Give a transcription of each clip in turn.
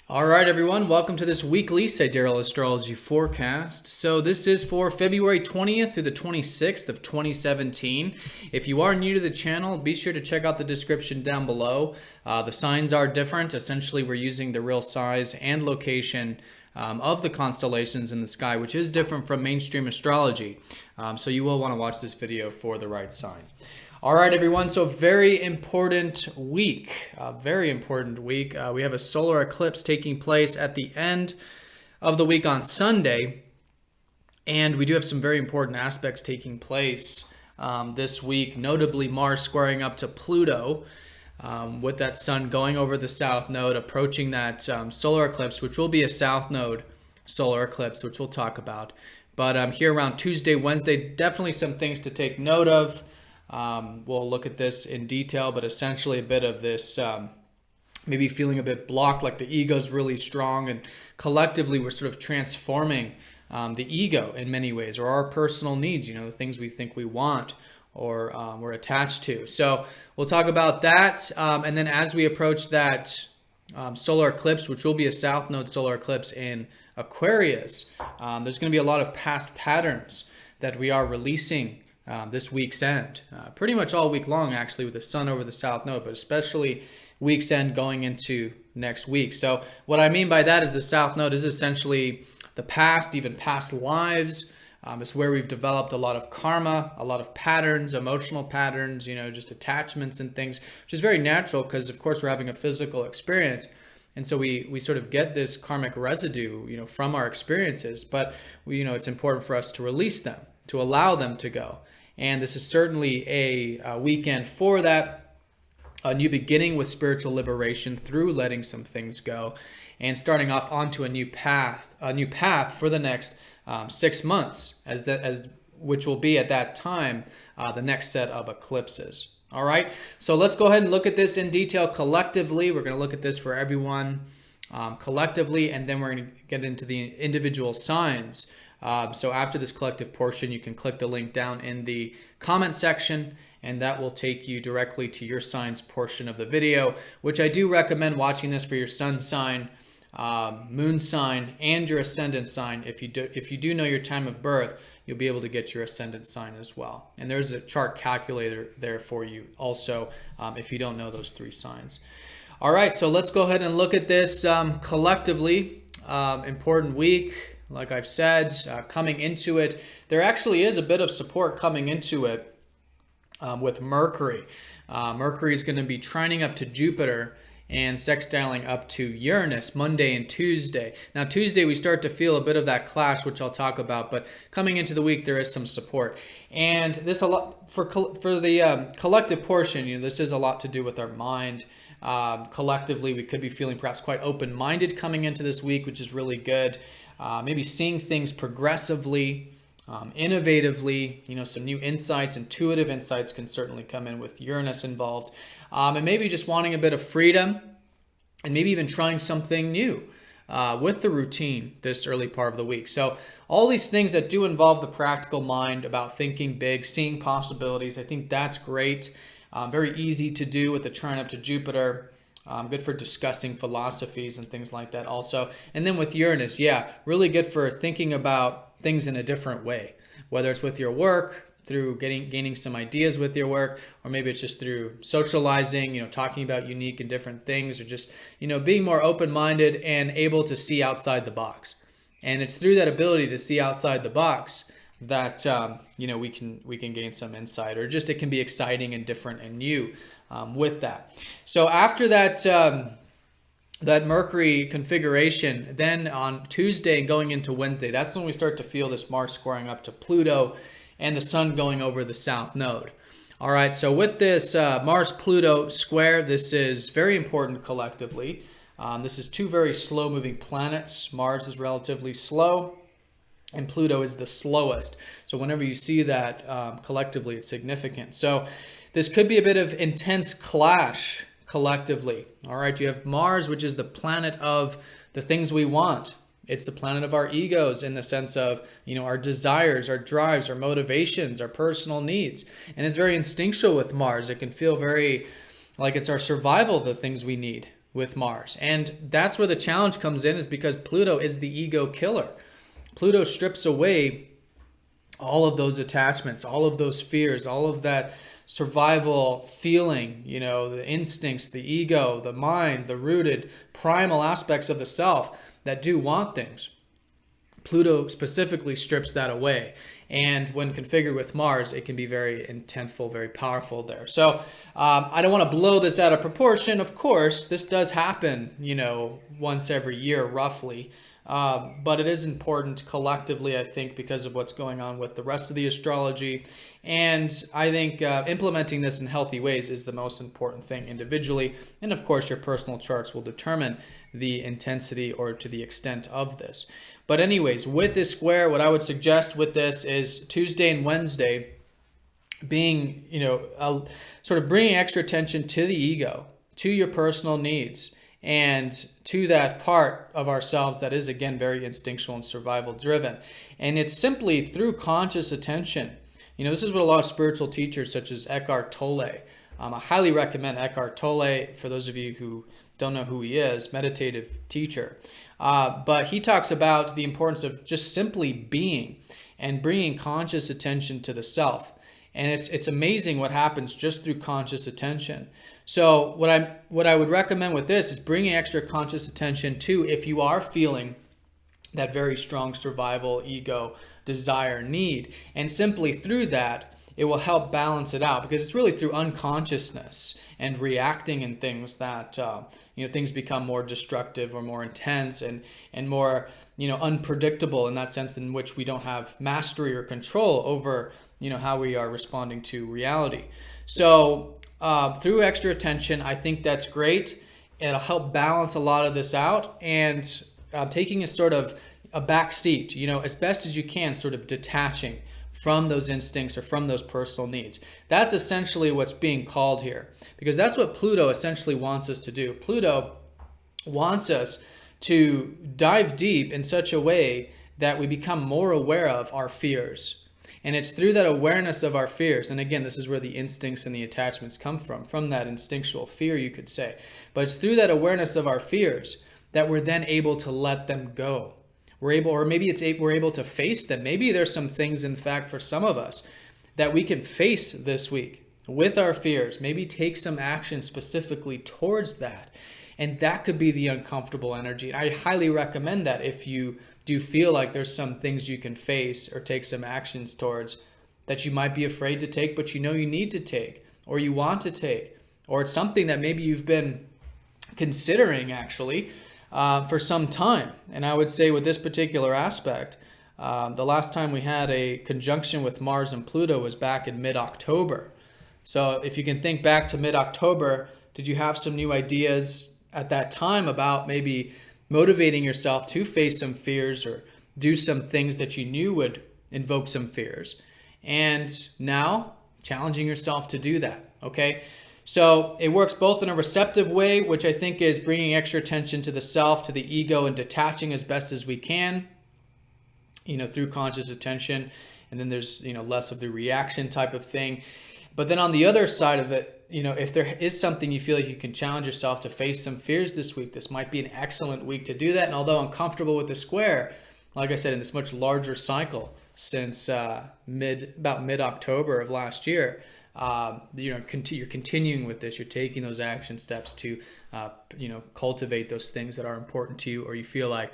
All right, everyone, welcome to this weekly Sidereal Astrology forecast. So this is for February 20th through the 26th of 2017. If you are new to the channel, be sure to check out the description down below. The signs are different. Essentially, we're using the real size and location of the constellations in the sky, which is different from mainstream astrology. So you will want to watch this video for the right sign. All right, everyone, so very important week, We have a solar eclipse taking place at the end of the week on Sunday, and we do have some very important aspects taking place this week, notably Mars squaring up to Pluto, with that sun going over the south node, approaching that solar eclipse, which will be a south node solar eclipse, which we'll talk about. But here around Tuesday, Wednesday, definitely some things to take note of. We'll look at this in detail, but essentially a bit of this maybe feeling a bit blocked, like the ego's really strong, and collectively we're sort of transforming the ego in many ways, or our personal needs, the things we think we want or we're attached to. So we'll talk about that, and then as we approach that solar eclipse, which will be a south node solar eclipse in Aquarius, there's going to be a lot of past patterns that we are releasing this week's end, pretty much all week long actually, with the sun over the south node, but especially week's end going into next week. So what I mean by that is the south node is essentially the past, even past lives. It's where we've developed a lot of karma, a lot of patterns, emotional patterns, just attachments and things, which is very natural because of course we're having a physical experience. And so we sort of get this karmic residue, from our experiences, but it's important for us to release them, to allow them to go. And this is certainly a weekend for that, a new beginning with spiritual liberation through letting some things go and starting off onto a new path for the next 6 months, which will be at that time the next set of eclipses. All right, so let's go ahead and look at this in detail collectively. We're going to look at this for everyone collectively, and then we're going to get into the individual signs. So after this collective portion, you can click the link down in the comment section, and that will take you directly to your signs portion of the video, which I do recommend watching this for your sun sign, moon sign, and your ascendant sign. If you do know your time of birth, you'll be able to get your ascendant sign as well. And there's a chart calculator there for you also if you don't know those 3 signs. All right, so let's go ahead and look at this collectively. Important week. Like I've said, coming into it, there actually is a bit of support coming into it with Mercury. Mercury is going to be trining up to Jupiter and sextiling up to Uranus Monday and Tuesday. Now Tuesday we start to feel a bit of that clash, which I'll talk about, but coming into the week there is some support. And this a lot for the collective portion, this is a lot to do with our mind. Collectively we could be feeling perhaps quite open-minded coming into this week, which is really good. Maybe seeing things progressively, innovatively, some new insights, intuitive insights can certainly come in with Uranus involved. And maybe just wanting a bit of freedom and maybe even trying something new with the routine this early part of the week. So all these things that do involve the practical mind about thinking big, seeing possibilities, I think that's great. Very easy to do with the trine up to Jupiter. Good for discussing philosophies and things like that also. And then with Uranus, really good for thinking about things in a different way, whether it's with your work, through gaining some ideas with your work, or maybe it's just through socializing, talking about unique and different things, or just, being more open-minded and able to see outside the box. And it's through that ability to see outside the box that, we can gain some insight, or just it can be exciting and different and new. With that. So after that that Mercury configuration, then on Tuesday and going into Wednesday, that's when we start to feel this Mars squaring up to Pluto and the sun going over the south node. All right, so with this Mars-Pluto square, this is very important collectively. This is 2 very slow-moving planets. Mars is relatively slow, and Pluto is the slowest. So whenever you see that collectively, it's significant. So this could be a bit of intense clash collectively. All right, you have Mars, which is the planet of the things we want. It's the planet of our egos in the sense of, our desires, our drives, our motivations, our personal needs. And it's very instinctual with Mars. It can feel very like it's our survival, the things we need. with Mars. And that's where the challenge comes in, is because Pluto is the ego killer. Pluto strips away all of those attachments, all of those fears, all of that survival feeling, you know, the instincts, the ego, the mind, the rooted primal aspects of the self that do want things. Pluto specifically strips that away. And when configured with Mars, it can be very intentful, very powerful there. So I don't want to blow this out of proportion. Of course, this does happen, you know, once every year, roughly. But it is important collectively, I think, because of what's going on with the rest of the astrology. And I think implementing this in healthy ways is the most important thing individually. And of course, your personal charts will determine the intensity or to the extent of this. But anyways, with this square, what I would suggest with this is Tuesday and Wednesday being, you know, sort of bringing extra attention to the ego, to your personal needs, and to that part of ourselves that is, again, very instinctual and survival driven. And it's simply through conscious attention. You know, this is what a lot of spiritual teachers such as Eckhart Tolle, I highly recommend Eckhart Tolle for those of you who don't know who he is, meditative teacher. But he talks about the importance of just simply being and bringing conscious attention to the self. And it's amazing what happens just through conscious attention. So what I would recommend with this is bringing extra conscious attention to, if you are feeling that very strong survival, ego, desire, need, and simply through that, it will help balance it out, because it's really through unconsciousness and reacting in things that you know, things become more destructive or more intense and more, you know, unpredictable in that sense, in which we don't have mastery or control over, you know, how we are responding to reality. So through extra attention, I think that's great. It'll help balance a lot of this out, and taking a sort of a back seat, you know, as best as you can, sort of detaching from those instincts or from those personal needs. That's essentially what's being called here, because that's what Pluto essentially wants us to do. Pluto wants us to dive deep in such a way that we become more aware of our fears. And it's through that awareness of our fears. And again, this is where the instincts and the attachments come from that instinctual fear, you could say. But it's through that awareness of our fears that we're then able to let them go. We're able to face them. Maybe there's some things, in fact, for some of us that we can face this week with our fears. Maybe take some action specifically towards that. And that could be the uncomfortable energy. I highly recommend that if you do feel like there's some things you can face or take some actions towards that you might be afraid to take, but you know you need to take, or you want to take, or it's something that maybe you've been considering actually for some time. And I would say with this particular aspect, the last time we had a conjunction with Mars and Pluto was back in mid-October. So if you can think back to mid-October, did you have some new ideas at that time about maybe motivating yourself to face some fears or do some things that you knew would invoke some fears? And now challenging yourself to do that, okay? So it works both in a receptive way, which I think is bringing extra attention to the self, to the ego, and detaching as best as we can, you know, through conscious attention. And then there's, you know, less of the reaction type of thing. But then on the other side of it, you know, if there is something you feel like you can challenge yourself to face some fears this week, this might be an excellent week to do that. And although I'm comfortable with the square, like I said, in this much larger cycle since about mid-October of last year, you're continuing with this. You're taking those action steps to, you know, cultivate those things that are important to you, or you feel like,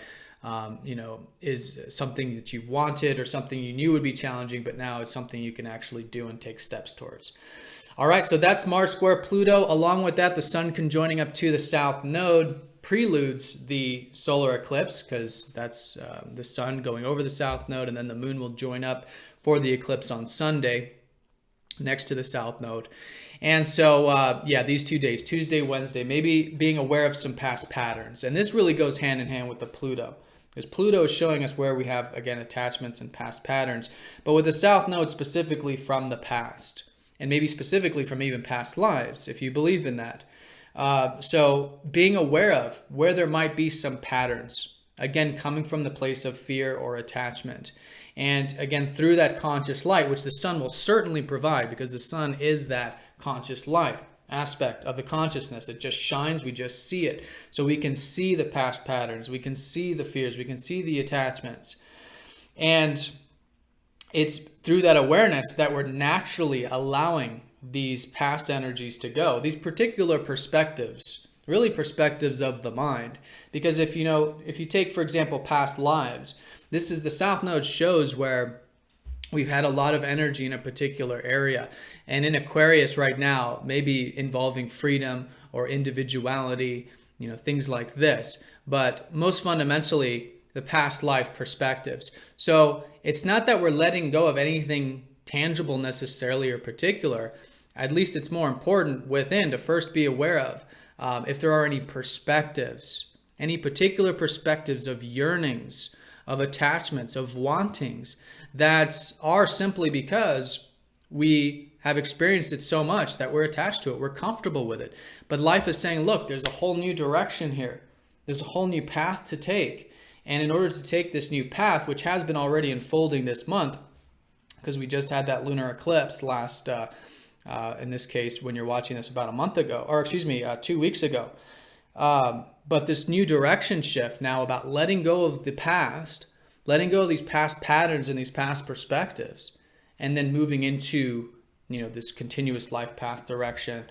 you know, is something that you've wanted or something you knew would be challenging, but now it's something you can actually do and take steps towards. All right, so that's Mars square Pluto. Along with that, the Sun conjoining up to the South Node preludes the solar eclipse, because that's the Sun going over the South Node, and then the Moon will join up for the eclipse on Sunday next to the South Node. And so, yeah, these 2 days, Tuesday, Wednesday, maybe being aware of some past patterns. And this really goes hand in hand with the Pluto, because Pluto is showing us where we have, again, attachments and past patterns, but with the South Node specifically from the past, and maybe specifically from even past lives, if you believe in that. So being aware of where there might be some patterns, again, coming from the place of fear or attachment. And again, through that conscious light, which the Sun will certainly provide, because the Sun is that conscious light aspect of the consciousness. It just shines, we just see it. So we can see the past patterns, we can see the fears, we can see the attachments. And it's through that awareness that we're naturally allowing these past energies to go, these particular perspectives, really perspectives of the mind. Because if you take, for example, past lives, this is the South Node shows where we've had a lot of energy in a particular area. And in Aquarius right now, maybe involving freedom or individuality, things like this. But most fundamentally, the past life perspectives. So it's not that we're letting go of anything tangible necessarily or particular. At least it's more important within to first be aware of if there are any perspectives, any particular perspectives of yearnings, of attachments, of wantings that are simply because we have experienced it so much that we're attached to it. We're comfortable with it. But life is saying, look, there's a whole new direction here. There's a whole new path to take. And in order to take this new path, which has been already unfolding this month, because we just had that lunar eclipse last, in this case, when you're watching this about a month ago, or 2 weeks ago. But this new direction shift now about letting go of the past, letting go of these past patterns and these past perspectives, and then moving into, this continuous life path direction,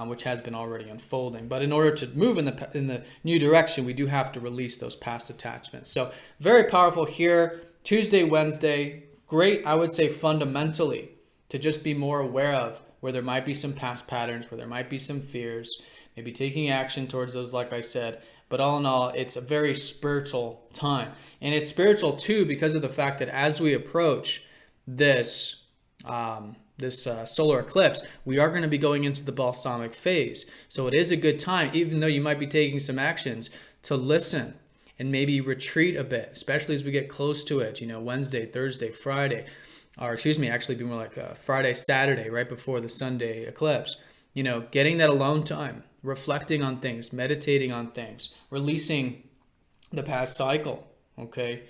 which has been already unfolding. But in order to move in the new direction, we do have to release those past attachments. So very powerful here. Tuesday, Wednesday, great, I would say fundamentally, to just be more aware of where there might be some past patterns, where there might be some fears, maybe taking action towards those, like I said. But all in all, it's a very spiritual time. And it's spiritual too because of the fact that as we approach this solar eclipse, we are going to be going into the balsamic phase. So it is a good time, even though you might be taking some actions, to listen and maybe retreat a bit, especially as we get close to it, Wednesday, Thursday, Friday, or actually be more like Friday, Saturday, right before the Sunday eclipse, getting that alone time, reflecting on things, meditating on things, releasing the past cycle, okay?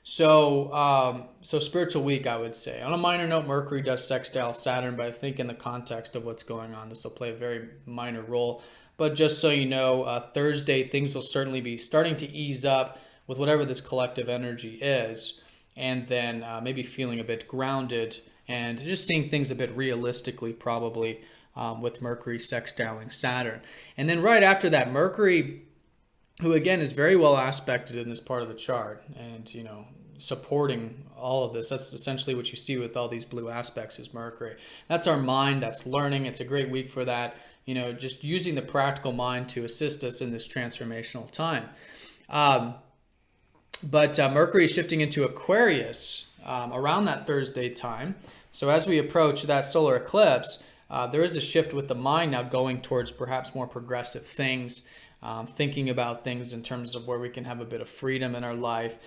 So spiritual week, I would say. On a minor note, Mercury does sextile Saturn, but I think in the context of what's going on, this will play a very minor role. But just so you know, Thursday, things will certainly be starting to ease up with whatever this collective energy is, and then maybe feeling a bit grounded and just seeing things a bit realistically, probably, with Mercury sextiling Saturn. And then right after that, Mercury, who again is very well aspected in this part of the chart and, supporting all of this. That's essentially what you see with all these blue aspects is Mercury. That's our mind, that's learning. It's a great week for that, just using the practical mind to assist us in this transformational time. But Mercury is shifting into Aquarius around that Thursday time. So as we approach that solar eclipse, there is a shift with the mind now going towards perhaps more progressive things, thinking about things in terms of where we can have a bit of freedom in our life,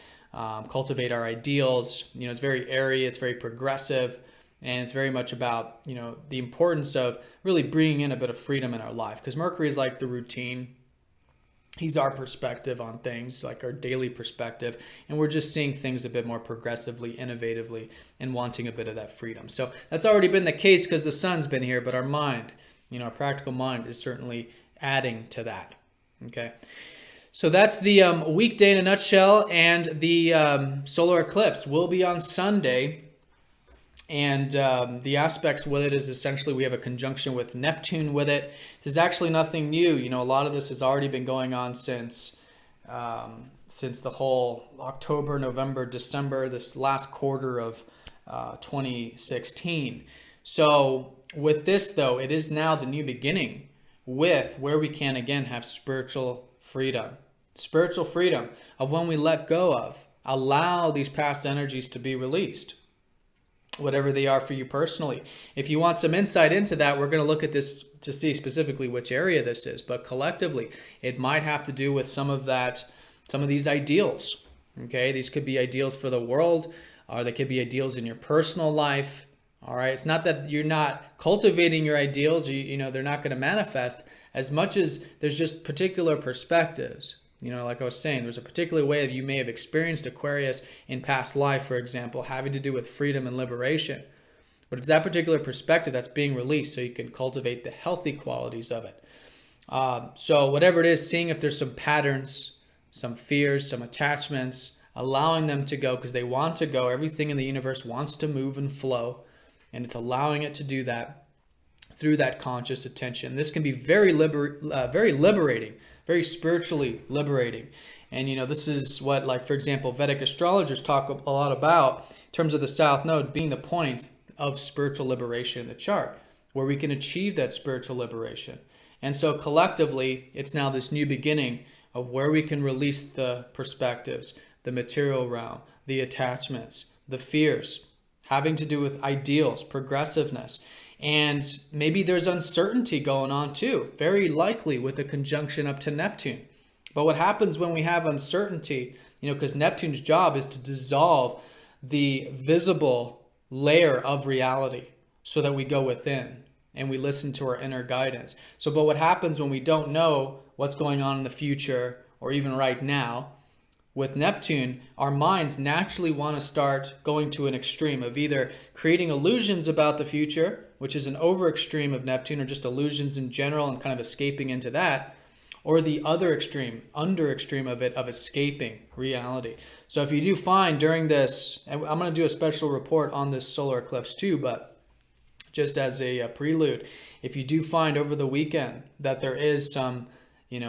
cultivate our ideals. It's very airy, it's very progressive, and it's very much about, the importance of really bringing in a bit of freedom in our life, because Mercury is like the routine. He's our perspective on things, like our daily perspective, and we're just seeing things a bit more progressively, innovatively, and wanting a bit of that freedom. So that's already been the case because the sun's been here, but our mind, our practical mind is certainly adding to that. Okay, so that's the weekday in a nutshell, and the solar eclipse will be on Sunday, and the aspects with it is essentially we have a conjunction with Neptune with it. There's actually nothing new. A lot of this has already been going on since the whole October, November, December, this last quarter of 2016. So with this, though, it is now the new beginning with where we can again have spiritual freedom of when we let go of, allow these past energies to be released, whatever they are for you personally. If you want some insight into that, we're going to look at this to see specifically which area this is, but collectively it might have to do with some of these ideals. Okay, these could be ideals for the world, or they could be ideals in your personal life. All right, it's not that you're not cultivating your ideals, or they're not going to manifest, as much as there's just particular perspectives. Like I was saying, there's a particular way that you may have experienced Aquarius in past life, for example, having to do with freedom and liberation, but it's that particular perspective that's being released so you can cultivate the healthy qualities of it. So whatever it is, seeing if there's some patterns, some fears, some attachments, allowing them to go because they want to go. Everything in the universe wants to move and flow, and it's allowing it to do that through that conscious attention. This can be very liberating, very spiritually liberating. And this is what, like, for example, Vedic astrologers talk a lot about in terms of the South Node being the point of spiritual liberation in the chart, where we can achieve that spiritual liberation. And so collectively, it's now this new beginning of where we can release the perspectives, the material realm, the attachments, the fears, having to do with ideals, progressiveness. And maybe there's uncertainty going on too, very likely with a conjunction up to Neptune. But what happens when we have uncertainty, because Neptune's job is to dissolve the visible layer of reality so that we go within and we listen to our inner guidance. But what happens when we don't know what's going on in the future or even right now? With Neptune, our minds naturally want to start going to an extreme of either creating illusions about the future, which is an over extreme of Neptune, or just illusions in general and kind of escaping into that, or the other extreme, under extreme of it, of escaping reality. So if you do find during this, and I'm going to do a special report on this solar eclipse too, but just as a prelude, if you do find over the weekend that there is some,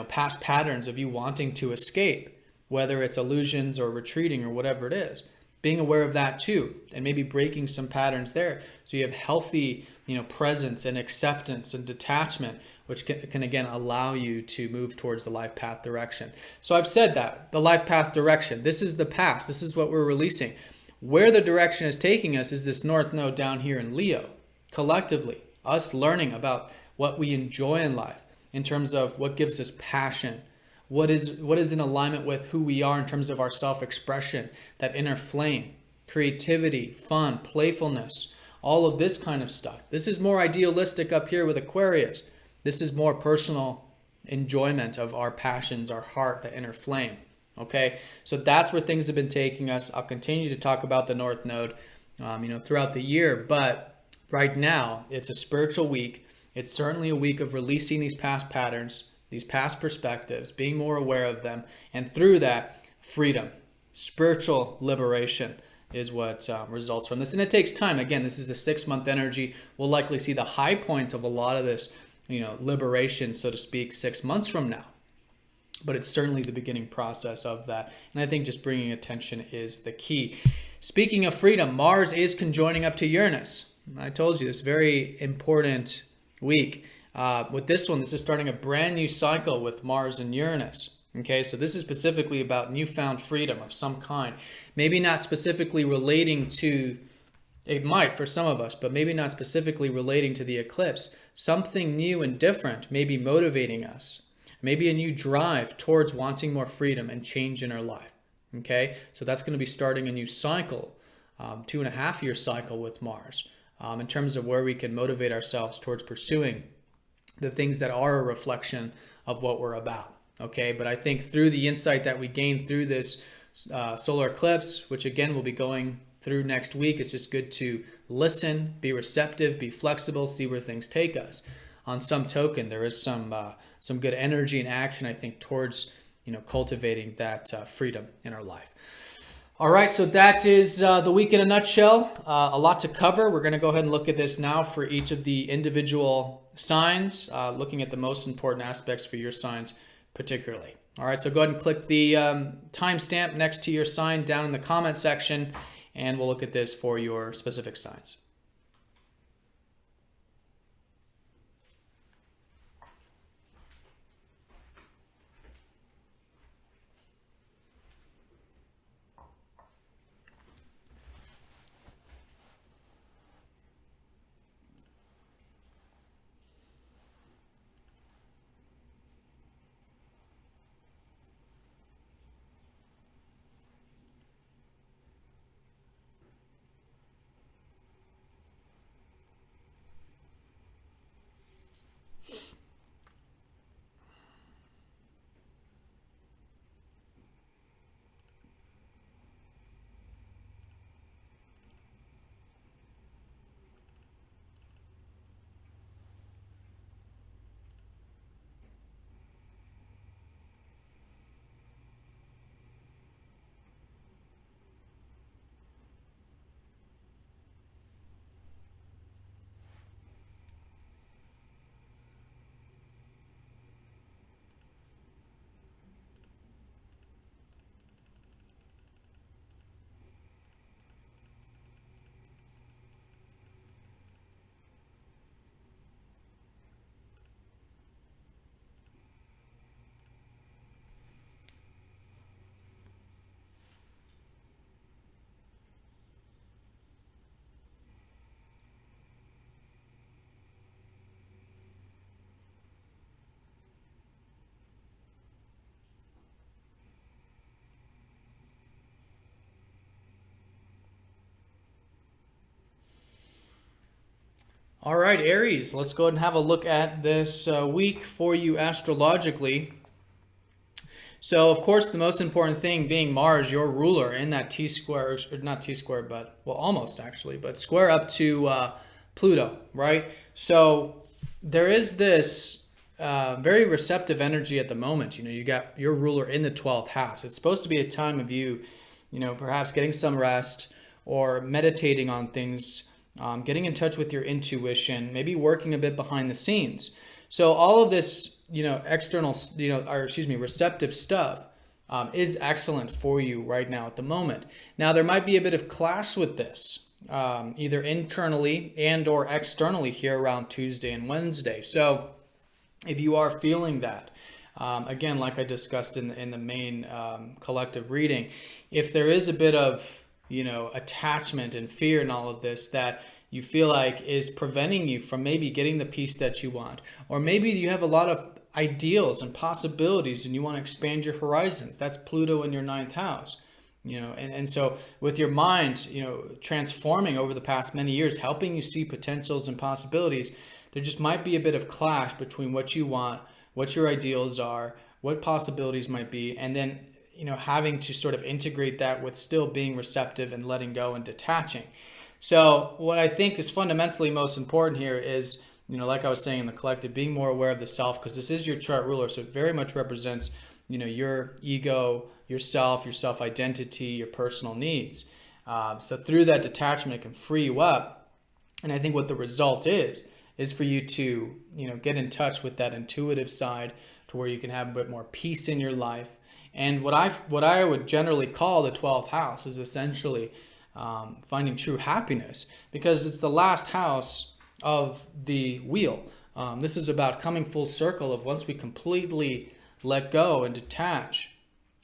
past patterns of you wanting to escape, whether it's illusions or retreating or whatever it is, being aware of that too, and maybe breaking some patterns there so you have healthy, presence and acceptance and detachment, which can again allow you to move towards the life path direction. So I've said that, the life path direction, this is the past, this is what we're releasing. Where the direction is taking us is this North Node down here in Leo. Collectively, us learning about what we enjoy in life in terms of what gives us passion, what is in alignment with who we are in terms of our self-expression, that inner flame, creativity, fun, playfulness, all of this kind of stuff. This is more idealistic up here with Aquarius. This is more personal enjoyment of our passions, our heart, the inner flame. Okay, so that's where things have been taking us. I'll continue to talk about the North Node, throughout the year, but right now it's a spiritual week. It's certainly a week of releasing these past patterns, these past perspectives, being more aware of them, and through that, freedom, spiritual liberation is what results from this. And it takes time. Again, this is a 6-month energy. We'll likely see the high point of a lot of this, liberation, so to speak, 6 months from now. But it's certainly the beginning process of that. And I think just bringing attention is the key. Speaking of freedom, Mars is conjoining up to Uranus. I told you this very important week. With this one, this is starting a brand new cycle with Mars and Uranus. Okay, so this is specifically about newfound freedom of some kind. Maybe not specifically relating to, it might for some of us, but maybe not specifically relating to the eclipse. Something new and different may be motivating us. Maybe a new drive towards wanting more freedom and change in our life. Okay, so that's going to be starting a new cycle, 2.5-year cycle with Mars, in terms of where we can motivate ourselves towards pursuing the things that are a reflection of what we're about. Okay, but I think through the insight that we gain through this solar eclipse, which again we'll be going through next week, it's just good to listen, be receptive, be flexible, see where things take us. On some token, there is some good energy and action, I think, towards cultivating that freedom in our life. All right, so that is the week in a nutshell. A lot to cover. We're going to go ahead and look at this now for each of the individual signs, looking at the most important aspects for your signs particularly. All right, so go ahead and click the timestamp next to your sign down in the comment section, and we'll look at this for your specific signs. All right, Aries, let's go ahead and have a look at this week for you astrologically. So, of course, the most important thing being Mars, your ruler, in that T-square, or not T-square, but, well, almost actually, but square up to Pluto, right? So there is this very receptive energy at the moment. You know, you got your ruler in the 12th house. It's supposed to be a time of you, perhaps getting some rest or meditating on things, getting in touch with your intuition, maybe working a bit behind the scenes. So all of this, external, receptive stuff is excellent for you right now at the moment. Now, there might be a bit of clash with this, either internally and or externally here around Tuesday and Wednesday. So if you are feeling that, again, like I discussed in the main collective reading, if there is a bit of, attachment and fear and all of this that you feel like is preventing you from maybe getting the peace that you want, or maybe you have a lot of ideals and possibilities and you want to expand your horizons. That's Pluto in your 9th house, and so with your mind, transforming over the past many years, helping you see potentials and possibilities, there just might be a bit of clash between what you want, what your ideals are, what possibilities might be, and then having to sort of integrate that with still being receptive and letting go and detaching. So what I think is fundamentally most important here is, like I was saying in the collective, being more aware of the self, because this is your chart ruler. So it very much represents, your ego, yourself, your self-identity, your personal needs. So through that detachment, it can free you up. And I think what the result is for you to, get in touch with that intuitive side to where you can have a bit more peace in your life. And what I would generally call the 12th house is essentially finding true happiness, because it's the last house of the wheel. This is about coming full circle of once we completely let go and detach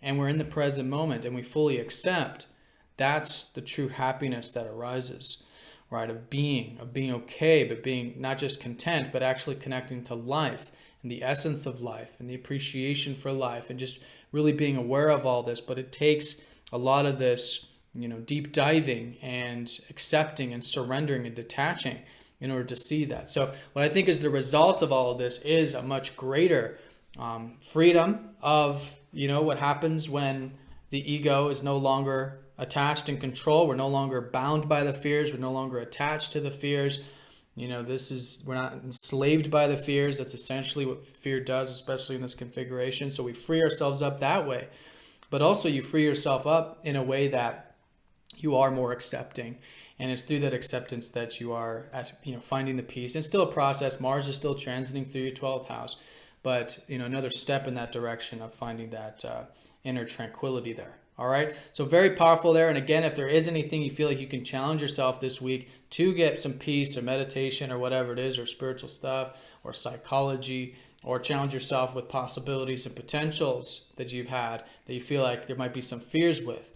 and we're in the present moment and we fully accept, that's the true happiness that arises, right? Of being okay, but being not just content, but actually connecting to life and the essence of life and the appreciation for life and just really being aware of all this. But it takes a lot of this, deep diving and accepting and surrendering and detaching in order to see that. So what I think is the result of all of this is a much greater freedom of, what happens when the ego is no longer attached and control. We're no longer bound by the fears. We're no longer attached to the fears. We're not enslaved by the fears. That's essentially what fear does, especially in this configuration. So we free ourselves up that way. But also you free yourself up in a way that you are more accepting. And it's through that acceptance that you are finding the peace. It's still a process. Mars is still transiting through your 12th house. But, another step in that direction of finding that inner tranquility there. All right. So very powerful there. And again, if there is anything you feel like you can challenge yourself this week to get some peace or meditation or whatever it is, or spiritual stuff or psychology, or challenge yourself with possibilities and potentials that you've had that you feel like there might be some fears with,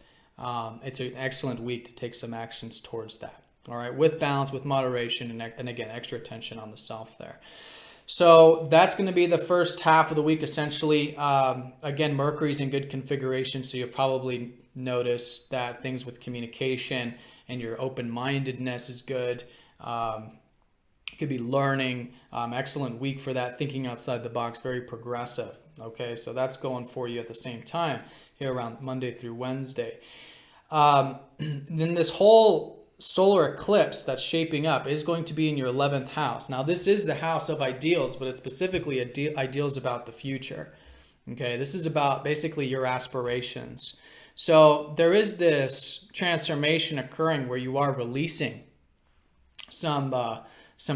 it's an excellent week to take some actions towards that. All right. With balance, with moderation, and again, extra attention on the self there. So that's going to be the first half of the week, essentially. Again, Mercury's in good configuration, so you'll probably notice that things with communication and your open-mindedness is good. You could be learning. Excellent week for that, thinking outside the box, very progressive. Okay, so that's going for you at the same time here around Monday through Wednesday. Then this whole solar eclipse that's shaping up is going to be in your 11th house. Now, this is the house of ideals, but it's specifically ideals about the future. Okay, this is about basically your aspirations. So there is this transformation occurring where you are releasing some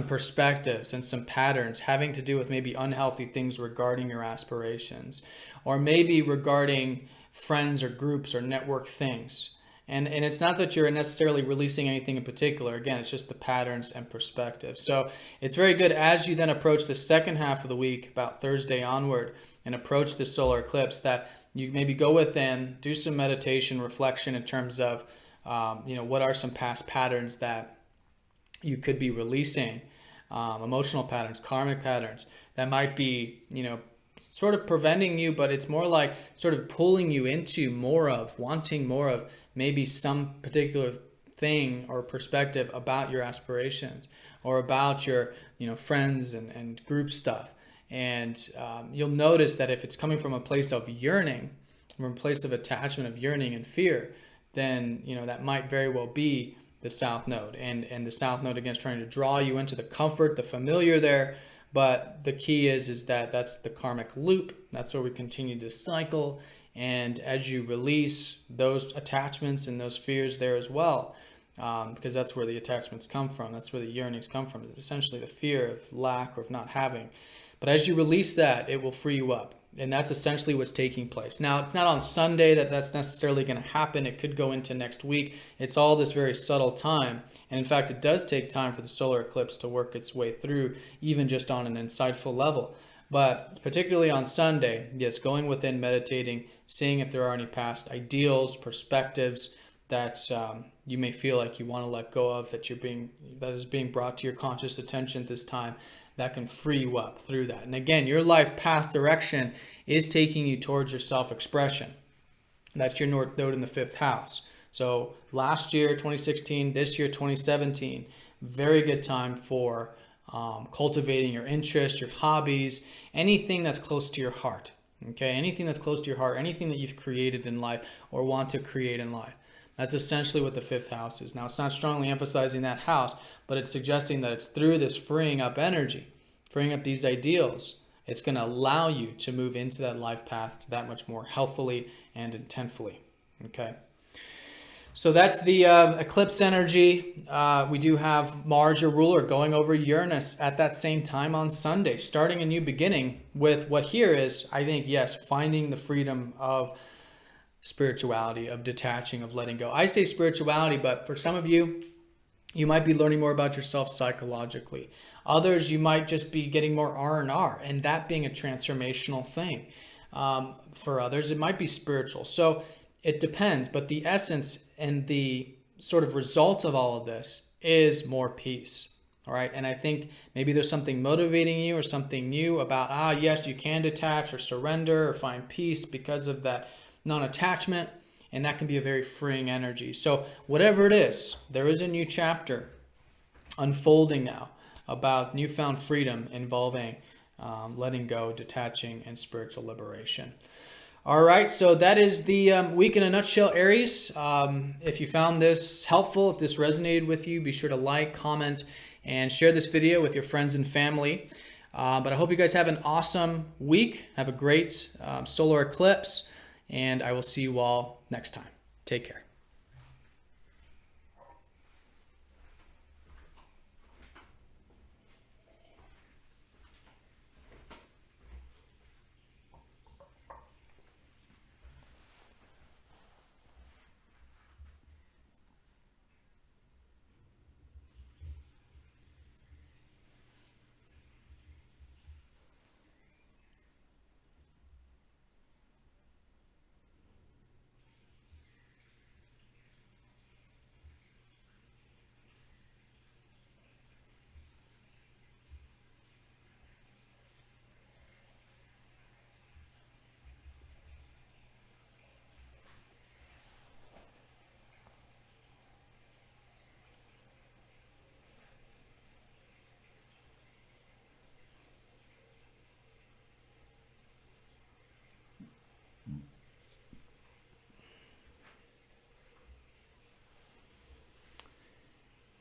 perspectives and some patterns having to do with maybe unhealthy things regarding your aspirations, or maybe regarding friends or groups or network things. And it's not that you're necessarily releasing anything in particular. Again, it's just the patterns and perspective. So it's very good as you then approach the second half of the week, about Thursday onward, and approach the solar eclipse, that you maybe go within, do some meditation, reflection in terms of, what are some past patterns that you could be releasing, emotional patterns, karmic patterns that might be, sort of preventing you, but it's more like sort of pulling you into more of, wanting more of maybe some particular thing or perspective about your aspirations, or about your friends and group stuff. And you'll notice that if it's coming from a place of yearning, from a place of attachment, of yearning and fear, then that might very well be the South Node. And the South Node, again, is trying to draw you into the comfort, the familiar there. But the key is that that's the karmic loop. That's where we continue to cycle. And as you release those attachments and those fears there as well, because that's where the attachments come from. That's where the yearnings come from. It's essentially the fear of lack or of not having. But as you release that, it will free you up. And that's essentially what's taking place. Now, it's not on Sunday that's necessarily going to happen. It could go into next week. It's all this very subtle time. And in fact, it does take time for the solar eclipse to work its way through, even just on an insightful level. But particularly on Sunday, yes, going within, meditating, seeing if there are any past ideals, perspectives that you may feel like you want to let go of, that is being brought to your conscious attention at this time. That can free you up through that. And again, your life path direction is taking you towards your self-expression. That's your North Node in the 5th house. So last year, 2016, this year, 2017, very good time for cultivating your interests, your hobbies, anything that's close to your heart. Okay, anything that's close to your heart, anything that you've created in life or want to create in life. That's essentially what the 5th house is. Now, it's not strongly emphasizing that house, but it's suggesting that it's through this freeing up energy, freeing up these ideals, it's going to allow you to move into that life path that much more healthfully and intentfully. Okay. So that's the eclipse energy. We do have Mars, your ruler, going over Uranus at that same time on Sunday, starting a new beginning with what here is, I think, yes, finding the freedom of spirituality, of detaching, of letting go. I say spirituality, but for some of you, you might be learning more about yourself psychologically. Others, you might just be getting more R&R, and that being a transformational thing. For others, it might be spiritual. So it depends, but the essence and the sort of result of all of this is more peace. All right. And I think maybe there's something motivating you or something new about, yes, you can detach or surrender or find peace because of that non-attachment, and that can be a very freeing energy. So whatever it is, there is a new chapter unfolding now about newfound freedom involving letting go, detaching, and spiritual liberation. All right, so that is the week in a nutshell, Aries. If you found this helpful, if this resonated with you, be sure to like, comment, and share this video with your friends and family. But I hope you guys have an awesome week. Have a great solar eclipse. And I will see you all next time. Take care.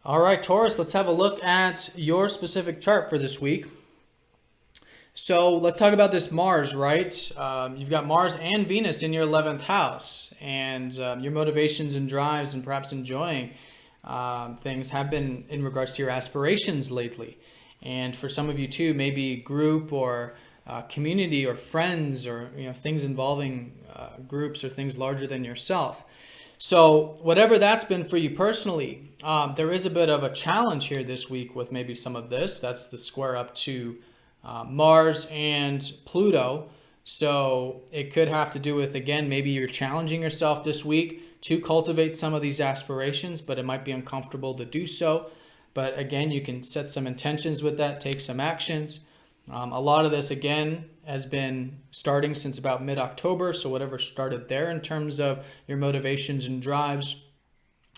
All right, Taurus, let's have a look at your specific chart for this week. So let's talk about this Mars, right? You've got Mars and Venus in your 11th house, and your motivations and drives and perhaps enjoying things have been in regards to your aspirations lately. And for some of you too, maybe group or community or friends or things involving groups or things larger than yourself. So whatever that's been for you personally, there is a bit of a challenge here this week with maybe some of this. That's the square up to Mars and Pluto. So it could have to do with, again, maybe you're challenging yourself this week to cultivate some of these aspirations, but it might be uncomfortable to do so. But again, you can set some intentions with that, take some actions. A lot of this, again, has been starting since about mid-October. So whatever started there in terms of your motivations and drives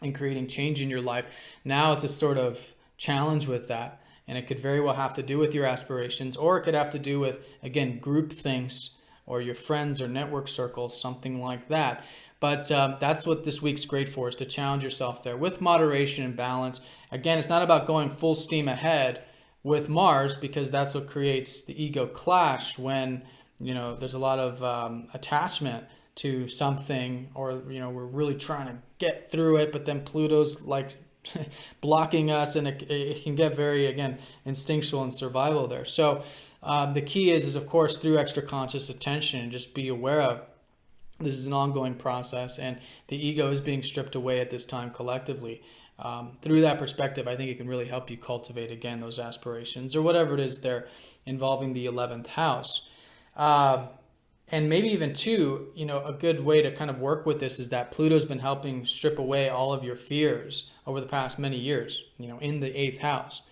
and creating change in your life, now it's a sort of challenge with that. And it could very well have to do with your aspirations, or it could have to do with, again, group things or your friends or network circles, something like that. But that's what this week's great for, is to challenge yourself there with moderation and balance. Again, it's not about going full steam ahead with Mars, because that's what creates the ego clash when, there's a lot of attachment to something, or, we're really trying to get through it, but then Pluto's like blocking us, and it can get very, again, instinctual and survival there. So the key is of course, through extra conscious attention, and just be aware of this is an ongoing process, and the ego is being stripped away at this time collectively. Through that perspective, I think it can really help you cultivate, again, those aspirations or whatever it is there involving the 11th house. And maybe even too, a good way to kind of work with this is that Pluto's been helping strip away all of your fears over the past many years, in the 8th house.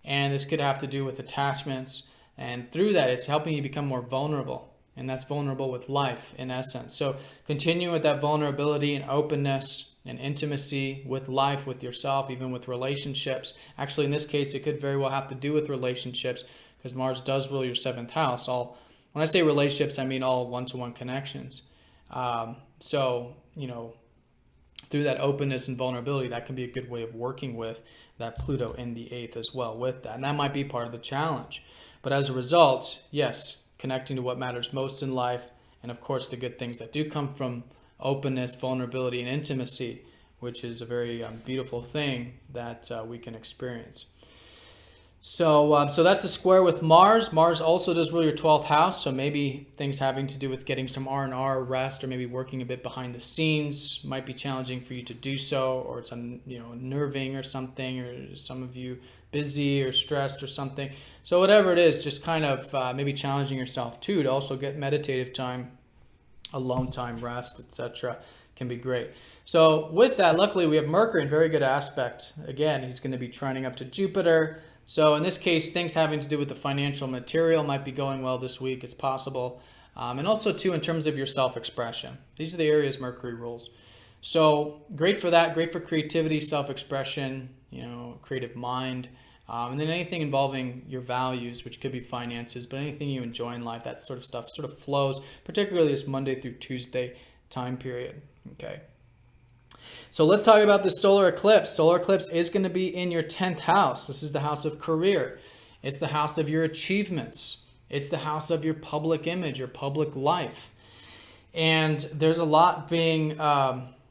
And this could have to do with attachments. And through that, it's helping you become more vulnerable. And that's vulnerable with life, in essence. So continue with that vulnerability and openness and intimacy with life, with yourself, even with relationships. Actually, in this case, it could very well have to do with relationships, because Mars does rule your 7th house. When I say relationships, I mean all one-to-one connections. So, through that openness and vulnerability, that can be a good way of working with that Pluto in the 8th as well with that. And that might be part of the challenge. But as a result, yes, connecting to what matters most in life, and of course the good things that do come from openness, vulnerability, and intimacy, which is a very beautiful thing that we can experience. So that's the square with Mars. Mars also does rule your 12th house, so maybe things having to do with getting some R&R rest, or maybe working a bit behind the scenes might be challenging for you to do so, or it's unnerving or something, or some of you busy or stressed or something. So whatever it is, just kind of maybe challenging yourself too to also get meditative time, alone time, rest, etc. can be great. So with that, luckily we have Mercury in very good aspect. Again, he's going to be trining up to Jupiter. So in this case, things having to do with the financial material might be going well this week. It's possible. And also too, in terms of your self-expression. These are the areas Mercury rules. So great for that, great for creativity, self-expression, creative mind. And then anything involving your values, which could be finances, but anything you enjoy in life, that sort of stuff sort of flows, particularly this Monday through Tuesday time period. Okay. So let's talk about the solar eclipse. Solar eclipse is going to be in your 10th house. This is the house of career. It's the house of your achievements. It's the house of your public image, your public life. And there's a lot being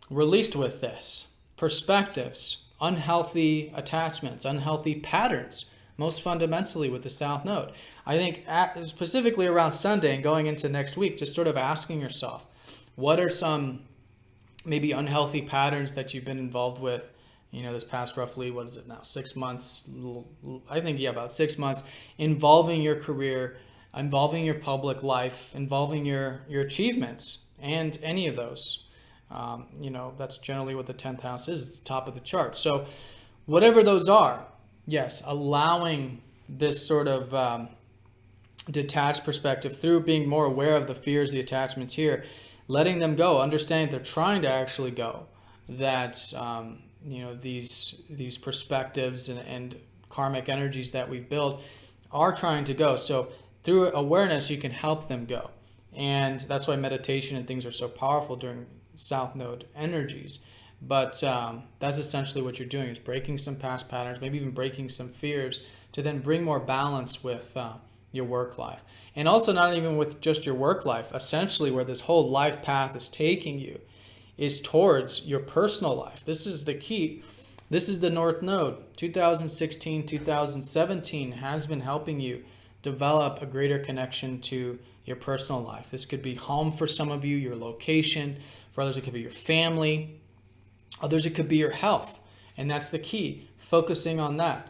released with this. Perspectives, unhealthy attachments, unhealthy patterns, most fundamentally with the South Node. I think specifically around Sunday and going into next week, just sort of asking yourself, what are some maybe unhealthy patterns that you've been involved with, this past roughly, 6 months? I think, about 6 months, involving your career, involving your public life, involving your achievements, and any of those. That's generally what the 10th house is. It's the top of the chart. So whatever those are, yes, allowing this sort of detached perspective through being more aware of the fears, the attachments here, letting them go, understanding they're trying to actually go, that these perspectives and karmic energies that we've built are trying to go. So through awareness, you can help them go. And that's why meditation and things are so powerful during South Node energies. But that's essentially what you're doing, is breaking some past patterns, maybe even breaking some fears, to then bring more balance with your work life. And also not even with just your work life, essentially where this whole life path is taking you is towards your personal life. This is the key. This is the North Node. 2016, 2017 has been helping you develop a greater connection to your personal life. This could be home for some of you, your location. For others, it could be your family. Others, it could be your health. And that's the key, focusing on that.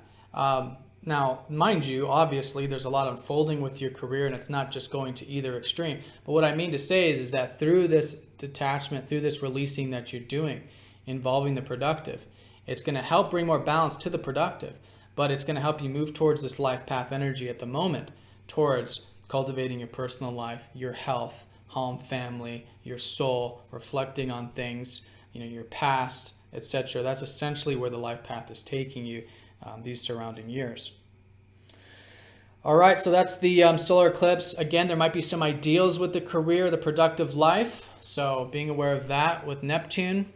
Now, mind you, obviously, there's a lot unfolding with your career, and it's not just going to either extreme. But what I mean to say is that through this detachment, through this releasing that you're doing, involving the productive, it's going to help bring more balance to the productive, but it's going to help you move towards this life path energy at the moment, towards cultivating your personal life, your health, home, family, your soul, reflecting on things, your past, etc. That's essentially where the life path is taking you. these surrounding years. All right, so that's the solar eclipse. Again, there might be some ideals with the career, the productive life. So being aware of that with Neptune.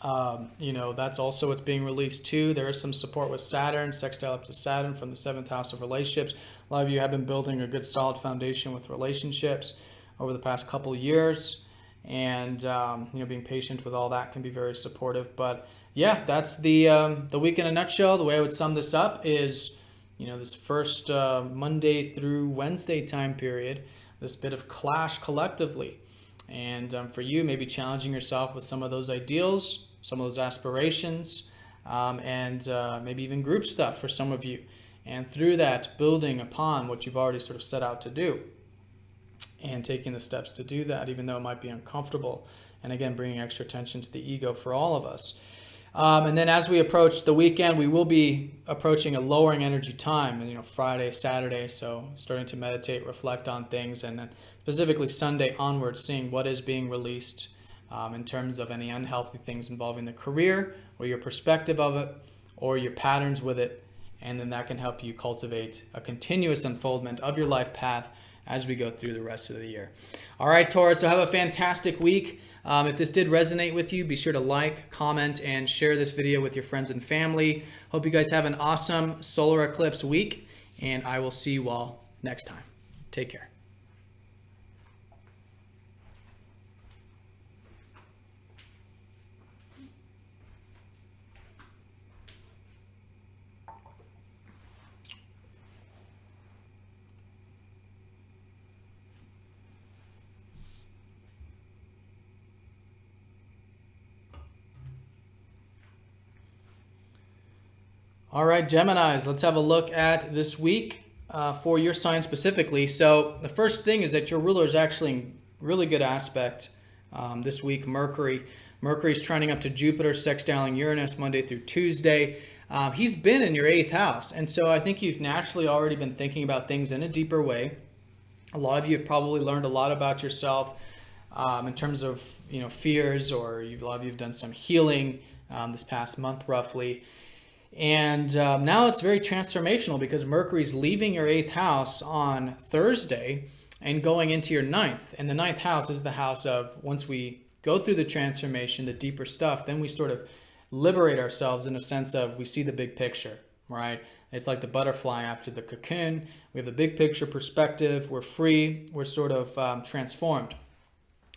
That's also what's being released too. There is some support with Saturn, sextile up to Saturn from the 7th house of relationships. A lot of you have been building a good solid foundation with relationships over the past couple years. And, being patient with all that can be very supportive. But yeah, that's the week in a nutshell. The way I would sum this up is, this first Monday through Wednesday time period, this bit of clash collectively. And for you, maybe challenging yourself with some of those ideals, some of those aspirations, and maybe even group stuff for some of you. And through that, building upon what you've already sort of set out to do and taking the steps to do that, even though it might be uncomfortable. And again, bringing extra attention to the ego for all of us. And then as we approach the weekend, we will be approaching a lowering energy time, Friday, Saturday. So starting to meditate, reflect on things, and then specifically Sunday onward, seeing what is being released in terms of any unhealthy things involving the career or your perspective of it or your patterns with it. And then that can help you cultivate a continuous unfoldment of your life path as we go through the rest of the year. All right, Taurus, so have a fantastic week. If this did resonate with you, be sure to like, comment, and share this video with your friends and family. Hope you guys have an awesome solar eclipse week, and I will see you all next time. Take care. All right, Geminis, let's have a look at this week for your sign specifically. So the first thing is that your ruler is actually in really good aspect this week, Mercury. Mercury's trending up to Jupiter, sextiling Uranus Monday through Tuesday. He's been in your 8th house, and so I think you've naturally already been thinking about things in a deeper way. A lot of you have probably learned a lot about yourself in terms of fears, or a lot of you have done some healing this past month roughly. And now it's very transformational because Mercury's leaving your 8th house on Thursday and going into your 9th. And the 9th house is the house of, once we go through the transformation, the deeper stuff, then we sort of liberate ourselves in a sense of we see the big picture, right? It's like the butterfly after the cocoon. We have the big picture perspective. We're free. We're sort of transformed.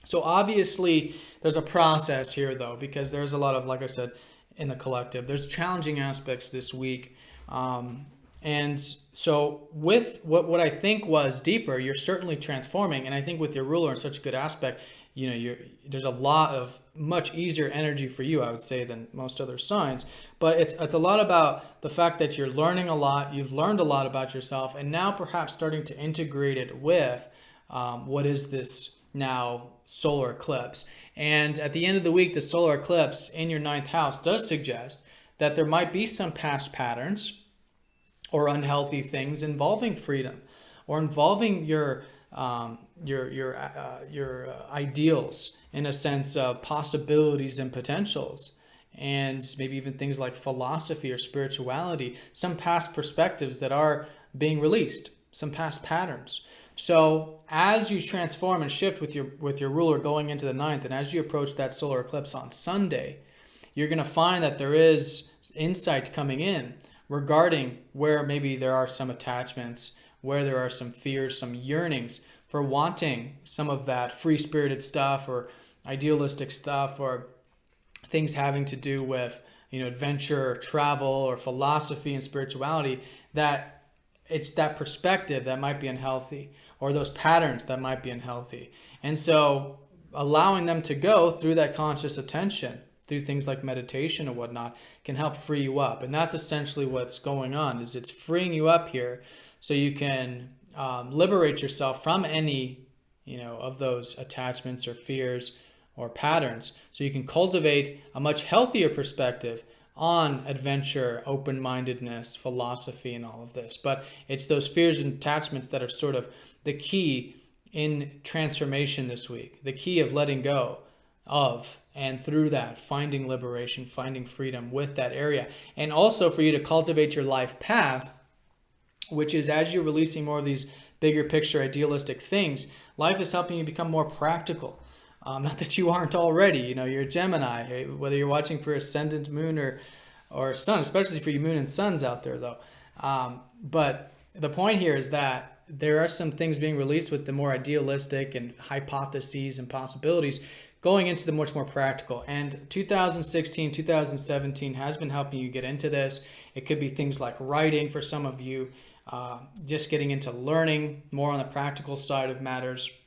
So obviously there's a process here though, because there's a lot of, like I said, in the collective, there's challenging aspects this week. And so with what I think was deeper, you're certainly transforming. And I think with your ruler in such a good aspect, there's a lot of much easier energy for you, I would say, than most other signs. But it's a lot about the fact that you're learning a lot. You've learned a lot about yourself, and now perhaps starting to integrate it with what is this now solar eclipse. And at the end of the week, the solar eclipse in your 9th house does suggest that there might be some past patterns or unhealthy things involving freedom or involving your ideals in a sense of possibilities and potentials, and maybe even things like philosophy or spirituality, some past perspectives that are being released, some past patterns. So as you transform and shift with your ruler going into the 9th, and as you approach that solar eclipse on Sunday, you're going to find that there is insight coming in regarding where maybe there are some attachments, where there are some fears, some yearnings for wanting some of that free-spirited stuff or idealistic stuff, or things having to do with adventure or travel or philosophy and spirituality, that it's that perspective that might be unhealthy, or those patterns that might be unhealthy. And so allowing them to go through that conscious attention, through things like meditation or whatnot, can help free you up. And that's essentially what's going on, is it's freeing you up here so you can liberate yourself from any of those attachments or fears or patterns, so you can cultivate a much healthier perspective on adventure, open-mindedness, philosophy, and all of this. But it's those fears and attachments that are sort of the key in transformation this week, the key of letting go of, and through that finding liberation, finding freedom with that area. And also for you to cultivate your life path, which is as you're releasing more of these bigger picture idealistic things, life is helping you become more practical. Not that you aren't already. You're a Gemini, whether you're watching for ascendant moon or sun, especially for you moon and suns out there though. But the point here is that there are some things being released with the more idealistic and hypotheses and possibilities going into the much more practical. And 2016, 2017 has been helping you get into this. It could be things like writing for some of you, just getting into learning more on the practical side of matters.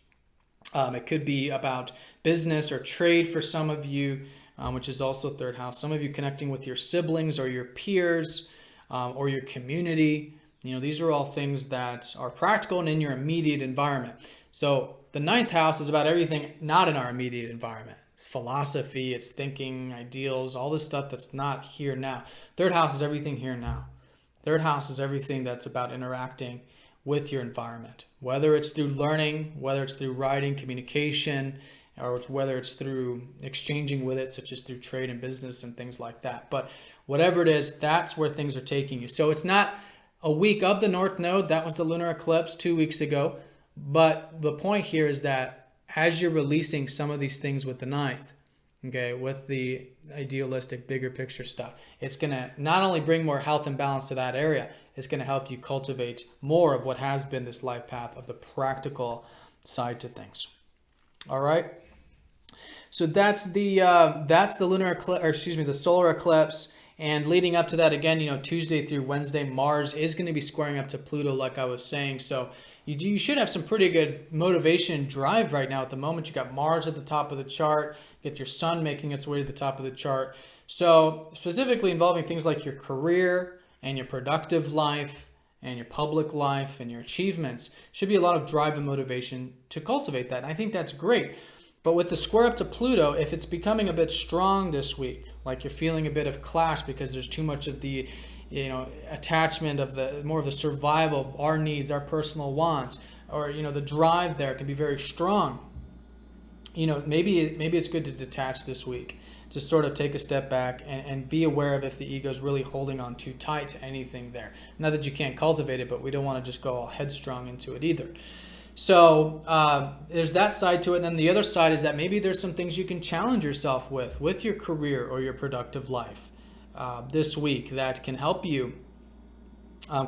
It could be about business or trade for some of you, which is also third house. Some of you connecting with your siblings or your peers or your community. These are all things that are practical and in your immediate environment. So the ninth house is about everything not in our immediate environment. It's philosophy, it's thinking, ideals, all this stuff that's not here now. Third house is everything here now. Third house is everything that's about interacting with your environment, whether it's through learning, whether it's through writing, communication, or whether it's through exchanging with it, such as through trade and business and things like that. But whatever it is, that's where things are taking you. So it's not a week of the North Node. That was the lunar eclipse 2 weeks ago. But the point here is that as you're releasing some of these things with the ninth, okay, with the idealistic, bigger picture stuff, it's going to not only bring more health and balance to that area, it's going to help you cultivate more of what has been this life path of the practical side to things. All right. So that's the lunar eclipse, or excuse me, the solar eclipse. And leading up to that, again, Tuesday through Wednesday, Mars is going to be squaring up to Pluto, like I was saying. So you should have some pretty good motivation and drive right now. At the moment, you got Mars at the top of the chart, get your Sun making its way to the top of the chart. So specifically involving things like your career and your productive life and your public life and your achievements, should be a lot of drive and motivation to cultivate that. And I think that's great. But with the square up to Pluto, if it's becoming a bit strong this week, like you're feeling a bit of clash because there's too much of the attachment of more of the survival of our needs, our personal wants, or the drive there can be very strong. Maybe it's good to detach this week, just sort of take a step back and be aware of if the ego is really holding on too tight to anything there. Not that you can't cultivate it, but we don't want to just go all headstrong into it either. So there's that side to it. And then the other side is that maybe there's some things you can challenge yourself with your career or your productive life this week that can help you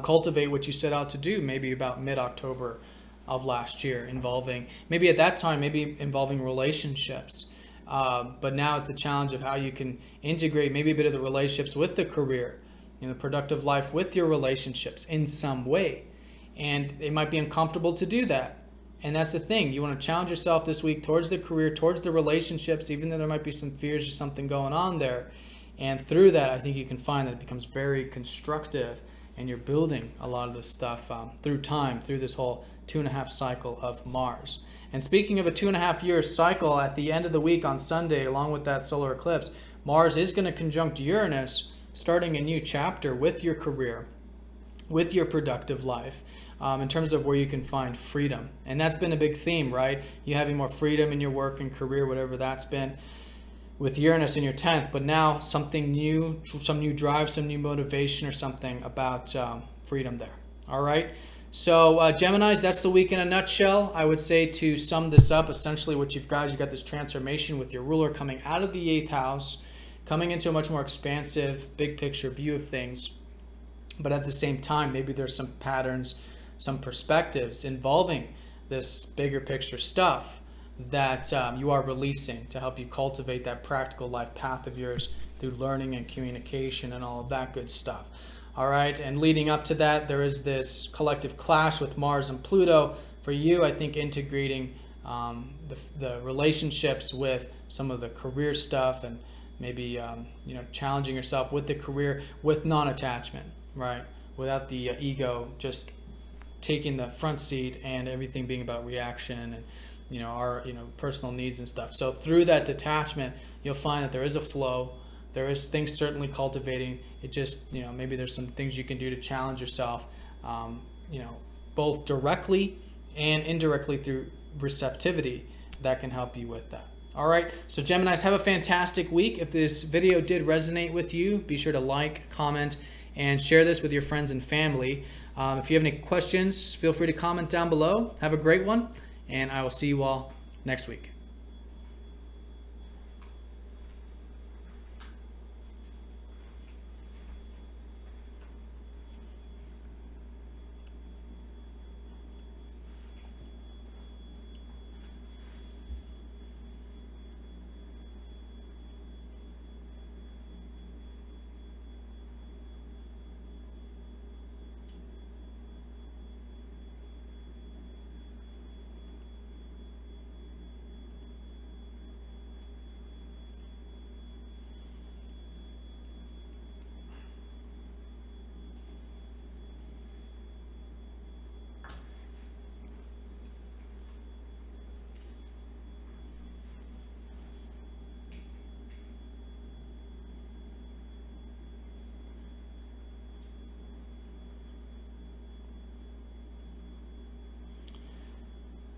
cultivate what you set out to do, maybe about mid-October of last year, involving relationships. But now it's the challenge of how you can integrate maybe a bit of the relationships with the career, productive life with your relationships in some way. And it might be uncomfortable to do that. And that's the thing. You want to challenge yourself this week towards the career, towards the relationships, even though there might be some fears or something going on there. And through that, I think you can find that it becomes very constructive and you're building a lot of this stuff through time, through this whole 2.5 cycle of Mars. And speaking of a 2.5 year cycle, at the end of the week on Sunday, along with that solar eclipse, Mars is going to conjunct Uranus, starting a new chapter with your career, with your productive life. In terms of where you can find freedom. And that's been a big theme, right? You having more freedom in your work and career, whatever that's been, with Uranus in your 10th. But now something new, some new drive, some new motivation or something about freedom there. All right? So Geminis, that's the week in a nutshell. I would say to sum this up, essentially what you've got this transformation with your ruler coming out of the 8th house, coming into a much more expansive, big picture view of things. But at the same time, maybe there's some patterns, some perspectives involving this bigger picture stuff that you are releasing to help you cultivate that practical life path of yours through learning and communication and all of that good stuff. All right, and leading up to that, there is this collective clash with Mars and Pluto. For you, I think integrating the relationships with some of the career stuff and maybe challenging yourself with the career with non-attachment, right? Without the ego just taking the front seat and everything being about reaction and our personal needs and stuff. So through that detachment, you'll find that there is a flow. There is things certainly cultivating. It just maybe there's some things you can do to challenge yourself, both directly and indirectly through receptivity that can help you with that. All right, so Geminis, have a fantastic week. If this video did resonate with you, be sure to like, comment, and share this with your friends and family. If you have any questions, feel free to comment down below. Have a great one, and I will see you all next week.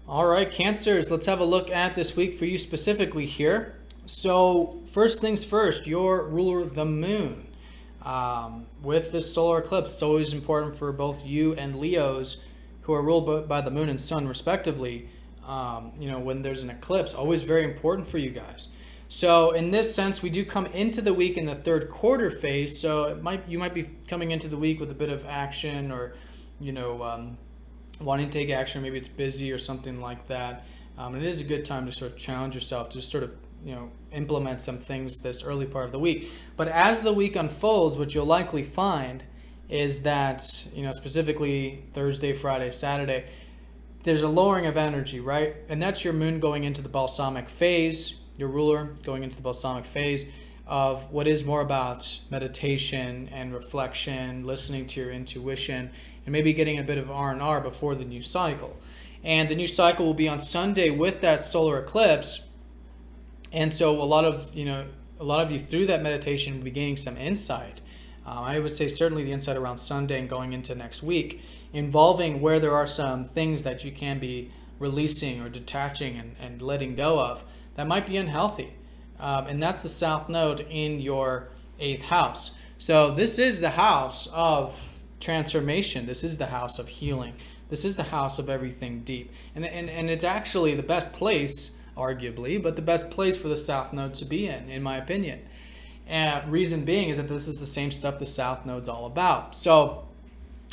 All right, Cancers, let's have a look at this week for you specifically here. So first things first, your ruler, the moon. With this solar eclipse, it's always important for both you and Leos, who are ruled by the moon and sun respectively. When there's an eclipse, always very important for you guys. So in this sense, we do come into the week in the third quarter phase. So you might be coming into the week with a bit of action, or wanting to take action, maybe it's busy or something like that. It is a good time to sort of challenge yourself to sort of implement some things this early part of the week. But as the week unfolds, what you'll likely find is that specifically Thursday, Friday, Saturday, there's a lowering of energy, right? And that's your moon going into the balsamic phase, your ruler going into the balsamic phase of what is more about meditation and reflection, listening to your intuition, and maybe getting a bit of R&R before the new cycle. And the new cycle will be on Sunday with that solar eclipse. And so a lot of you through that meditation will be gaining some insight. I would say certainly the insight around Sunday and going into next week, involving where there are some things that you can be releasing or detaching and letting go of that might be unhealthy. And that's the South Node in your 8th house. So this is the house of transformation. This is the house of healing. This is the house of everything deep. And it's actually the best place, arguably, but the best place for the South Node to be in my opinion. And reason being is that this is the same stuff the South Node's all about. So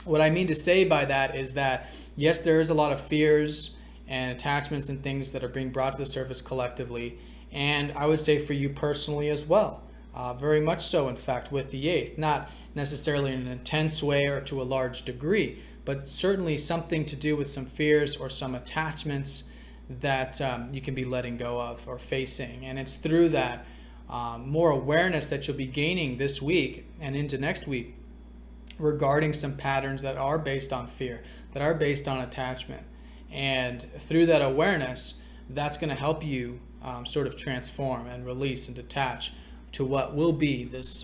what I mean to say by that is that, yes, there is a lot of fears and attachments and things that are being brought to the surface collectively. And I would say for you personally as well. Very much so, in fact, with the 8th. Not necessarily in an intense way or to a large degree, but certainly something to do with some fears or some attachments that you can be letting go of or facing. And it's through that more awareness that you'll be gaining this week and into next week regarding some patterns that are based on fear, that are based on attachment. And through that awareness, that's going to help you sort of transform and release and detach to what will be this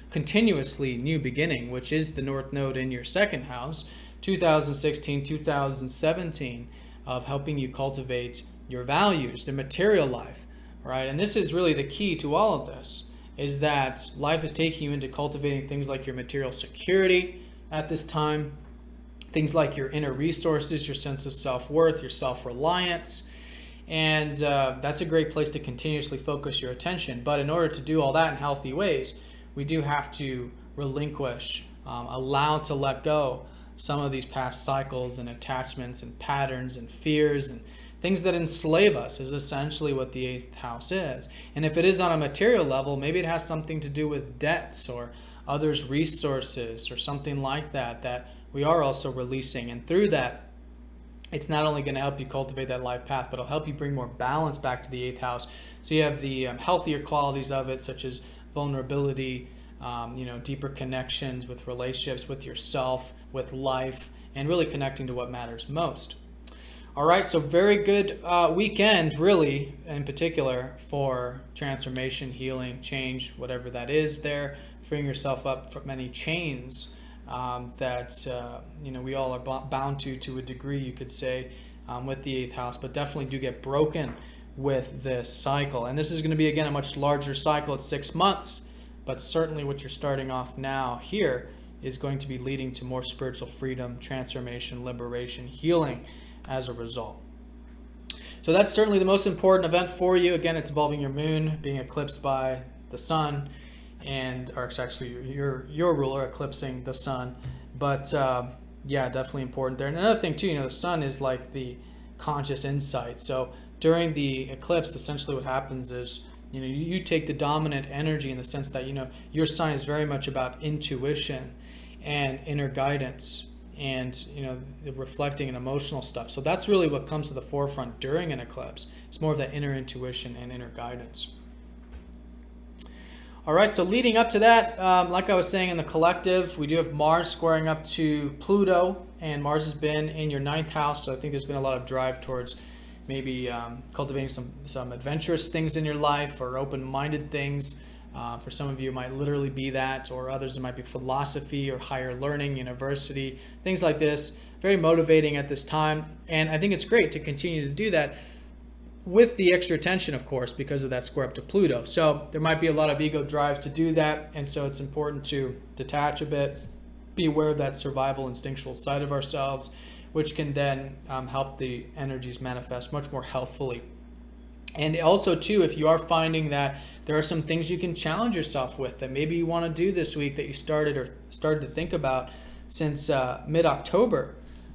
continuously new beginning, which is the North Node in your 2nd house, 2016, 2017, of helping you cultivate your values, the material life, right? And this is really the key to all of this, is that life is taking you into cultivating things like your material security at this time, things like your inner resources, your sense of self-worth, your self-reliance. And that's a great place to continuously focus your attention. But in order to do all that in healthy ways, we do have to relinquish, allow to let go some of these past cycles and attachments and patterns and fears and things that enslave us is essentially what the 8th house is. And if it is on a material level, maybe it has something to do with debts or others' resources or something like that, that we are also releasing. And through that, it's not only going to help you cultivate that life path, but it'll help you bring more balance back to the 8th house. So you have the healthier qualities of it, such as vulnerability, deeper connections with relationships, with yourself, with life, and really connecting to what matters most. All right, so very good weekend, really, in particular, for transformation, healing, change, whatever that is there, freeing yourself up from many chains that we all are bound to a degree, you could say, with the 8th house, but definitely do get broken with this cycle. And this is going to be, again, a much larger cycle. It's 6 months, but certainly what you're starting off now here is going to be leading to more spiritual freedom, transformation, liberation, healing as a result. So that's certainly the most important event for you. Again, it's involving your moon being eclipsed by the sun, or it's actually your ruler eclipsing the sun. But yeah, definitely important there. And another thing too, the sun is like the conscious insight. So during the eclipse, essentially what happens is, you take the dominant energy in the sense that, your sign is very much about intuition and inner guidance and, the reflecting and emotional stuff. So that's really what comes to the forefront during an eclipse. It's more of that inner intuition and inner guidance. All right, so leading up to that, like I was saying in the collective, we do have Mars squaring up to Pluto, and Mars has been in your 9th house, so I think there's been a lot of drive towards maybe cultivating some adventurous things in your life or open-minded things. For some of you, it might literally be that, or others, it might be philosophy or higher learning, university, things like this. Very motivating at this time, and I think it's great to continue to do that with the extra attention, of course, because of that square up to Pluto. So there might be a lot of ego drives to do that, and so it's important to detach a bit, be aware of that survival instinctual side of ourselves, which can then help the energies manifest much more healthfully. And also too, if you are finding that there are some things you can challenge yourself with that maybe you want to do this week that you started to think about since mid-October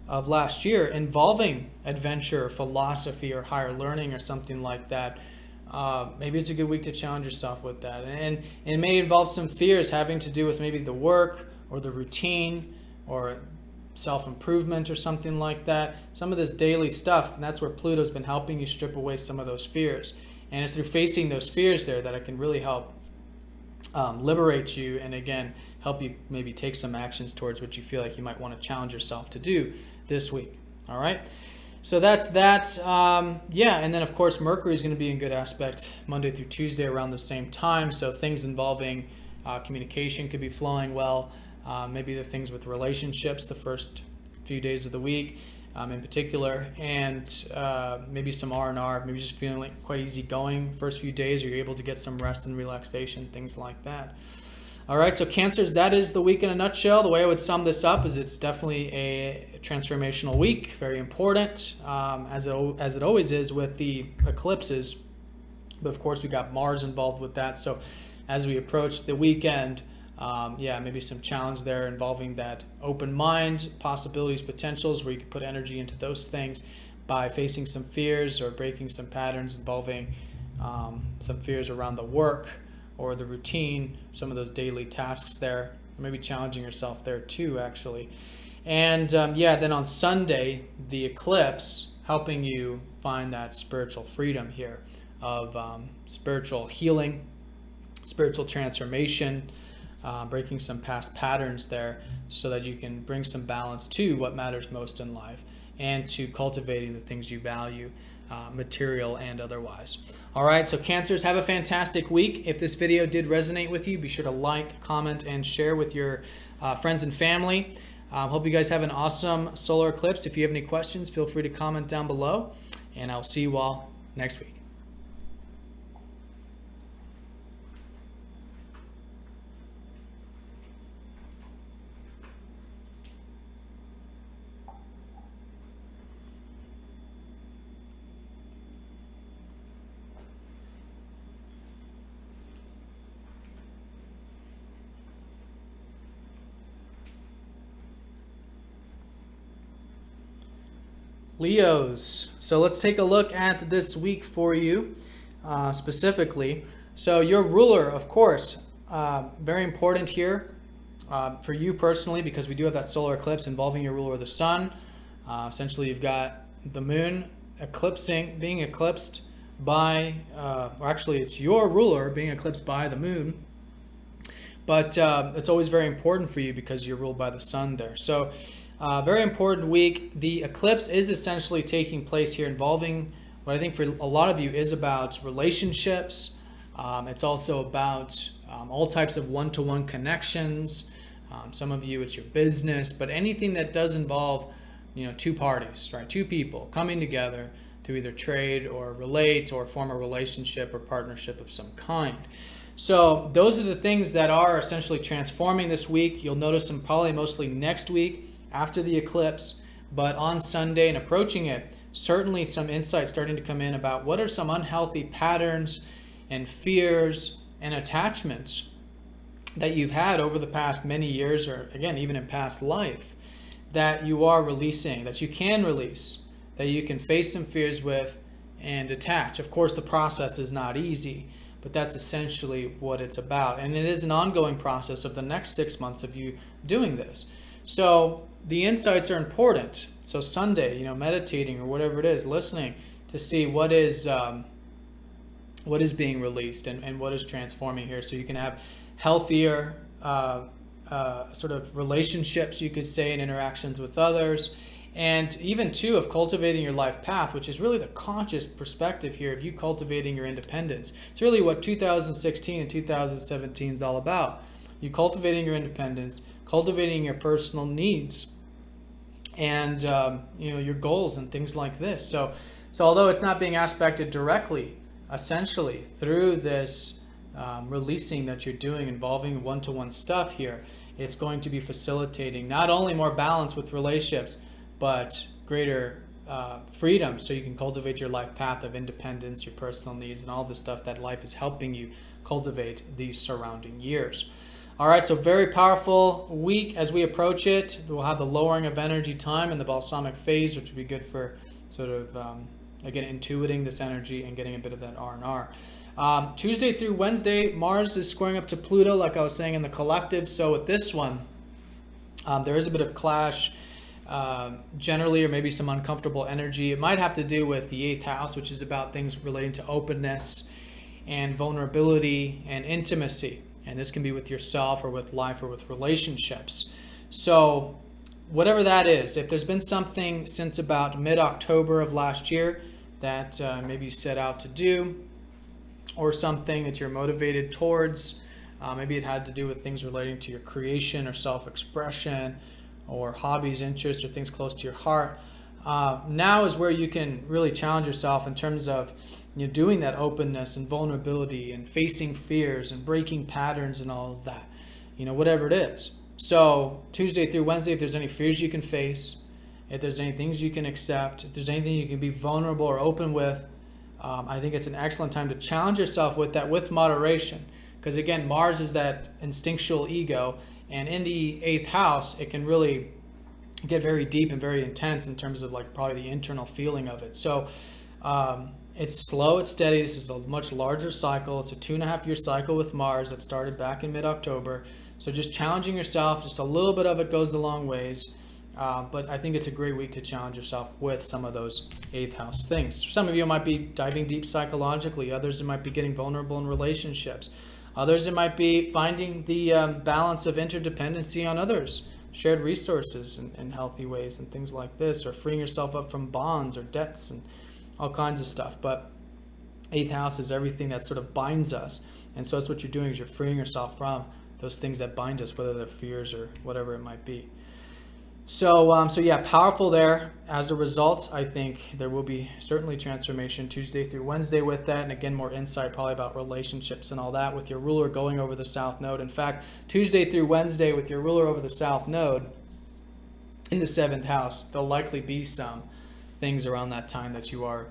of last year, involving adventure, philosophy, or higher learning or something like that, maybe it's a good week to challenge yourself with that. And it may involve some fears having to do with maybe the work or the routine or self-improvement or something like that. Some of this daily stuff, and that's where Pluto's been helping you strip away some of those fears. And it's through facing those fears there that it can really help liberate you, and again, help you maybe take some actions towards what you feel like you might want to challenge yourself to do this week. All right, so that's that. Yeah, and then of course Mercury is going to be in good aspect Monday through Tuesday around the same time, so things involving communication could be flowing well. Maybe the things with relationships the first few days of the week in particular, and maybe some R&R, maybe just feeling like quite easy going first few days, or you're able to get some rest and relaxation, things like that. All right, so Cancers, that is the week in a nutshell. The way I would sum this up is it's definitely a transformational week, very important, as it always is with the eclipses. But of course, we got Mars involved with that. So as we approach the weekend, yeah, maybe some challenge there involving that open mind, possibilities, potentials, where you can put energy into those things by facing some fears or breaking some patterns involving some fears around the work or the routine, some of those daily tasks there, maybe challenging yourself there too, actually. And yeah, then on Sunday, the eclipse, helping you find that spiritual freedom here of spiritual healing, spiritual transformation, breaking some past patterns there so that you can bring some balance to what matters most in life and to cultivating the things you value, material and otherwise. All right, so Cancers, have a fantastic week. If this video did resonate with you, be sure to like, comment, and share with your friends and family. Hope you guys have an awesome solar eclipse. If you have any questions, feel free to comment down below, and I'll see you all next week. Leos, so let's take a look at this week for you specifically. So your ruler, of course, very important here for you personally, because we do have that solar eclipse involving your ruler, the sun. Essentially, you've got the moon being eclipsed by, or actually it's your ruler being eclipsed by the moon. But it's always very important for you because you're ruled by the sun there. So very important week. The eclipse is essentially taking place here involving what I think for a lot of you is about relationships. It's also about all types of one-to-one connections. Some of you, it's your business, but anything that does involve, two parties, right? Two people coming together to either trade or relate or form a relationship or partnership of some kind. So those are the things that are essentially transforming this week. You'll notice them probably mostly next week after the eclipse, but on Sunday and approaching it, certainly some insights starting to come in about what are some unhealthy patterns and fears and attachments that you've had over the past many years, or again, even in past life, that you are releasing, that you can release, that you can face some fears with and detach. Of course, the process is not easy, but that's essentially what it's about. And it is an ongoing process of the next 6 months of you doing this. So the insights are important. So Sunday, meditating or whatever it is, listening to see what is being released and what is transforming here, so you can have healthier sort of relationships, you could say, and interactions with others. And even too of cultivating your life path, which is really the conscious perspective here of you cultivating your independence. It's really what 2016 and 2017 is all about. You cultivating your independence, cultivating your personal needs, and your goals and things like this. So although it's not being aspected directly, essentially through this releasing that you're doing involving one-to-one stuff here, it's going to be facilitating not only more balance with relationships, but greater freedom, so you can cultivate your life path of independence, your personal needs, and all the stuff that life is helping you cultivate these surrounding years. All right, so very powerful week as we approach it. We'll have the lowering of energy time in the balsamic phase, which will be good for sort of, again, intuiting this energy and getting a bit of that R&R. Tuesday through Wednesday, Mars is squaring up to Pluto, like I was saying, in the collective. So with this one, there is a bit of clash generally, or maybe some uncomfortable energy. It might have to do with the 8th house, which is about things relating to openness and vulnerability and intimacy. And this can be with yourself or with life or with relationships. So whatever that is, if there's been something since about mid-October of last year that maybe you set out to do, or something that you're motivated towards, maybe it had to do with things relating to your creation or self-expression or hobbies, interests, or things close to your heart. Now is where you can really challenge yourself in terms of doing that openness and vulnerability and facing fears and breaking patterns and all of that, whatever it is. So Tuesday through Wednesday, if there's any fears you can face, if there's any things you can accept, if there's anything you can be vulnerable or open with, I think it's an excellent time to challenge yourself with that with moderation. Because again, Mars is that instinctual ego, and in the 8th house, it can really get very deep and very intense in terms of like probably the internal feeling of it. So it's slow, it's steady. This is a much larger cycle. It's a 2.5-year cycle with Mars that started back in mid-October. So just challenging yourself, just a little bit of it goes a long ways. But I think it's a great week to challenge yourself with some of those 8th house things. Some of you might be diving deep psychologically. Others, it might be getting vulnerable in relationships. Others, it might be finding the balance of interdependency on others, shared resources in healthy ways and things like this, or freeing yourself up from bonds or debts and all kinds of stuff. But 8th house is everything that sort of binds us. And so that's what you're doing, is you're freeing yourself from those things that bind us, whether they're fears or whatever it might be. So yeah, powerful there. As a result, I think there will be certainly transformation Tuesday through Wednesday with that. And again, more insight probably about relationships and all that with your ruler going over the South Node. In fact, Tuesday through Wednesday with your ruler over the South Node in the 7th house, there'll likely be some things around that time that you are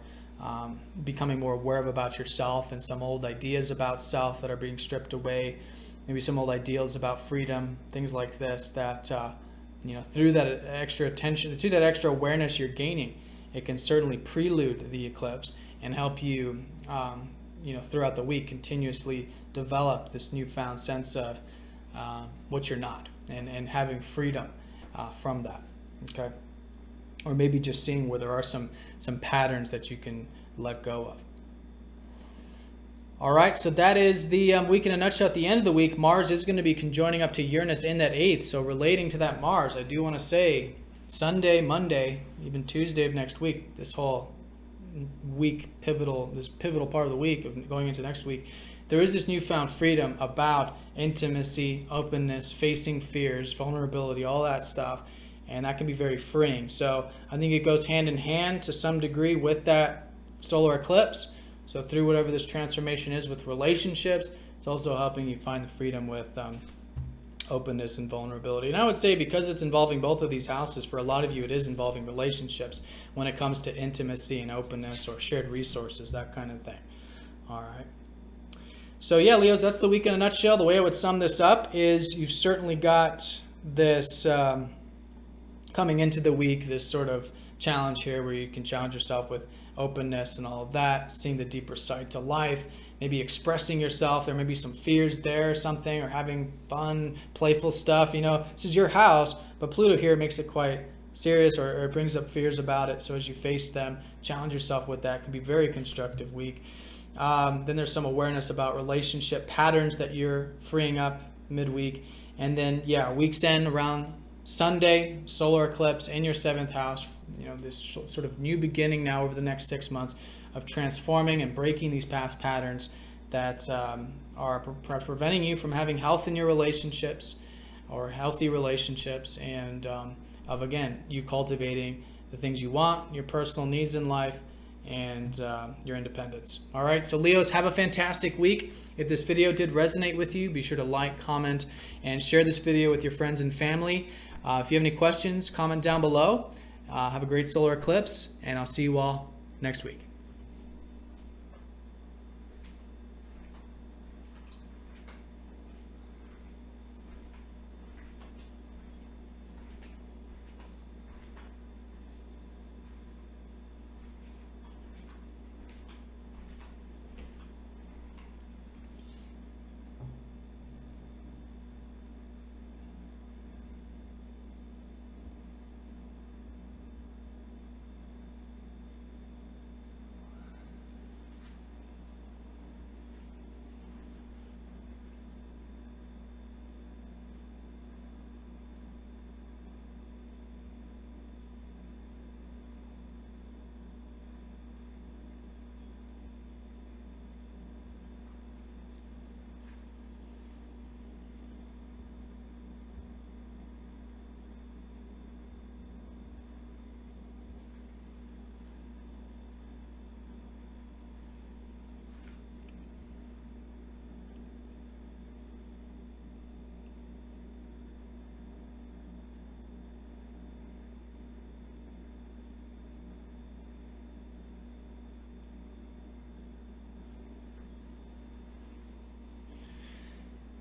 becoming more aware of about yourself, and some old ideas about self that are being stripped away. Maybe some old ideals about freedom, things like this that... through that extra attention, through that extra awareness you're gaining, it can certainly prelude the eclipse and help you, throughout the week continuously develop this newfound sense of what you're not, and having freedom from that, okay? Or maybe just seeing where there are some patterns that you can let go of. All right, so that is the week in a nutshell. At the end of the week, Mars is going to be conjoining up to Uranus in that 8th. So relating to that Mars, I do want to say Sunday, Monday, even Tuesday of next week, this whole week this pivotal part of the week of going into next week, there is this newfound freedom about intimacy, openness, facing fears, vulnerability, all that stuff. and that can be very freeing. So I think it goes hand in hand to some degree with that solar eclipse. So through whatever this transformation is with relationships, it's also helping you find the freedom with openness and vulnerability. And I would say because it's involving both of these houses, for a lot of you it is involving relationships when it comes to intimacy and openness or shared resources, that kind of thing. All right. So yeah, Leos, that's the week in a nutshell. The way I would sum this up is you've certainly got this coming into the week, this sort of challenge here where you can challenge yourself with openness and all of that, seeing the deeper side to life, maybe expressing yourself. There may be some fears there or something, or having fun, playful stuff. You know, this is your house, but Pluto here makes it quite serious, or it brings up fears about it. So as you face them, challenge yourself with that. It can be a very constructive week. Then there's some awareness about relationship patterns that you're freeing up midweek. And then, yeah, week's end around Sunday, solar eclipse in your 7th house. You know, this sort of new beginning now over the next 6 months of transforming and breaking these past patterns that are perhaps preventing you from having health in your relationships or healthy relationships, and of, again, you cultivating the things you want, your personal needs in life, and your independence. All right, so Leos, have a fantastic week. If this video did resonate with you, be sure to like, comment, and share this video with your friends and family. If you have any questions, comment down below. Have a great solar eclipse, and I'll see you all next week.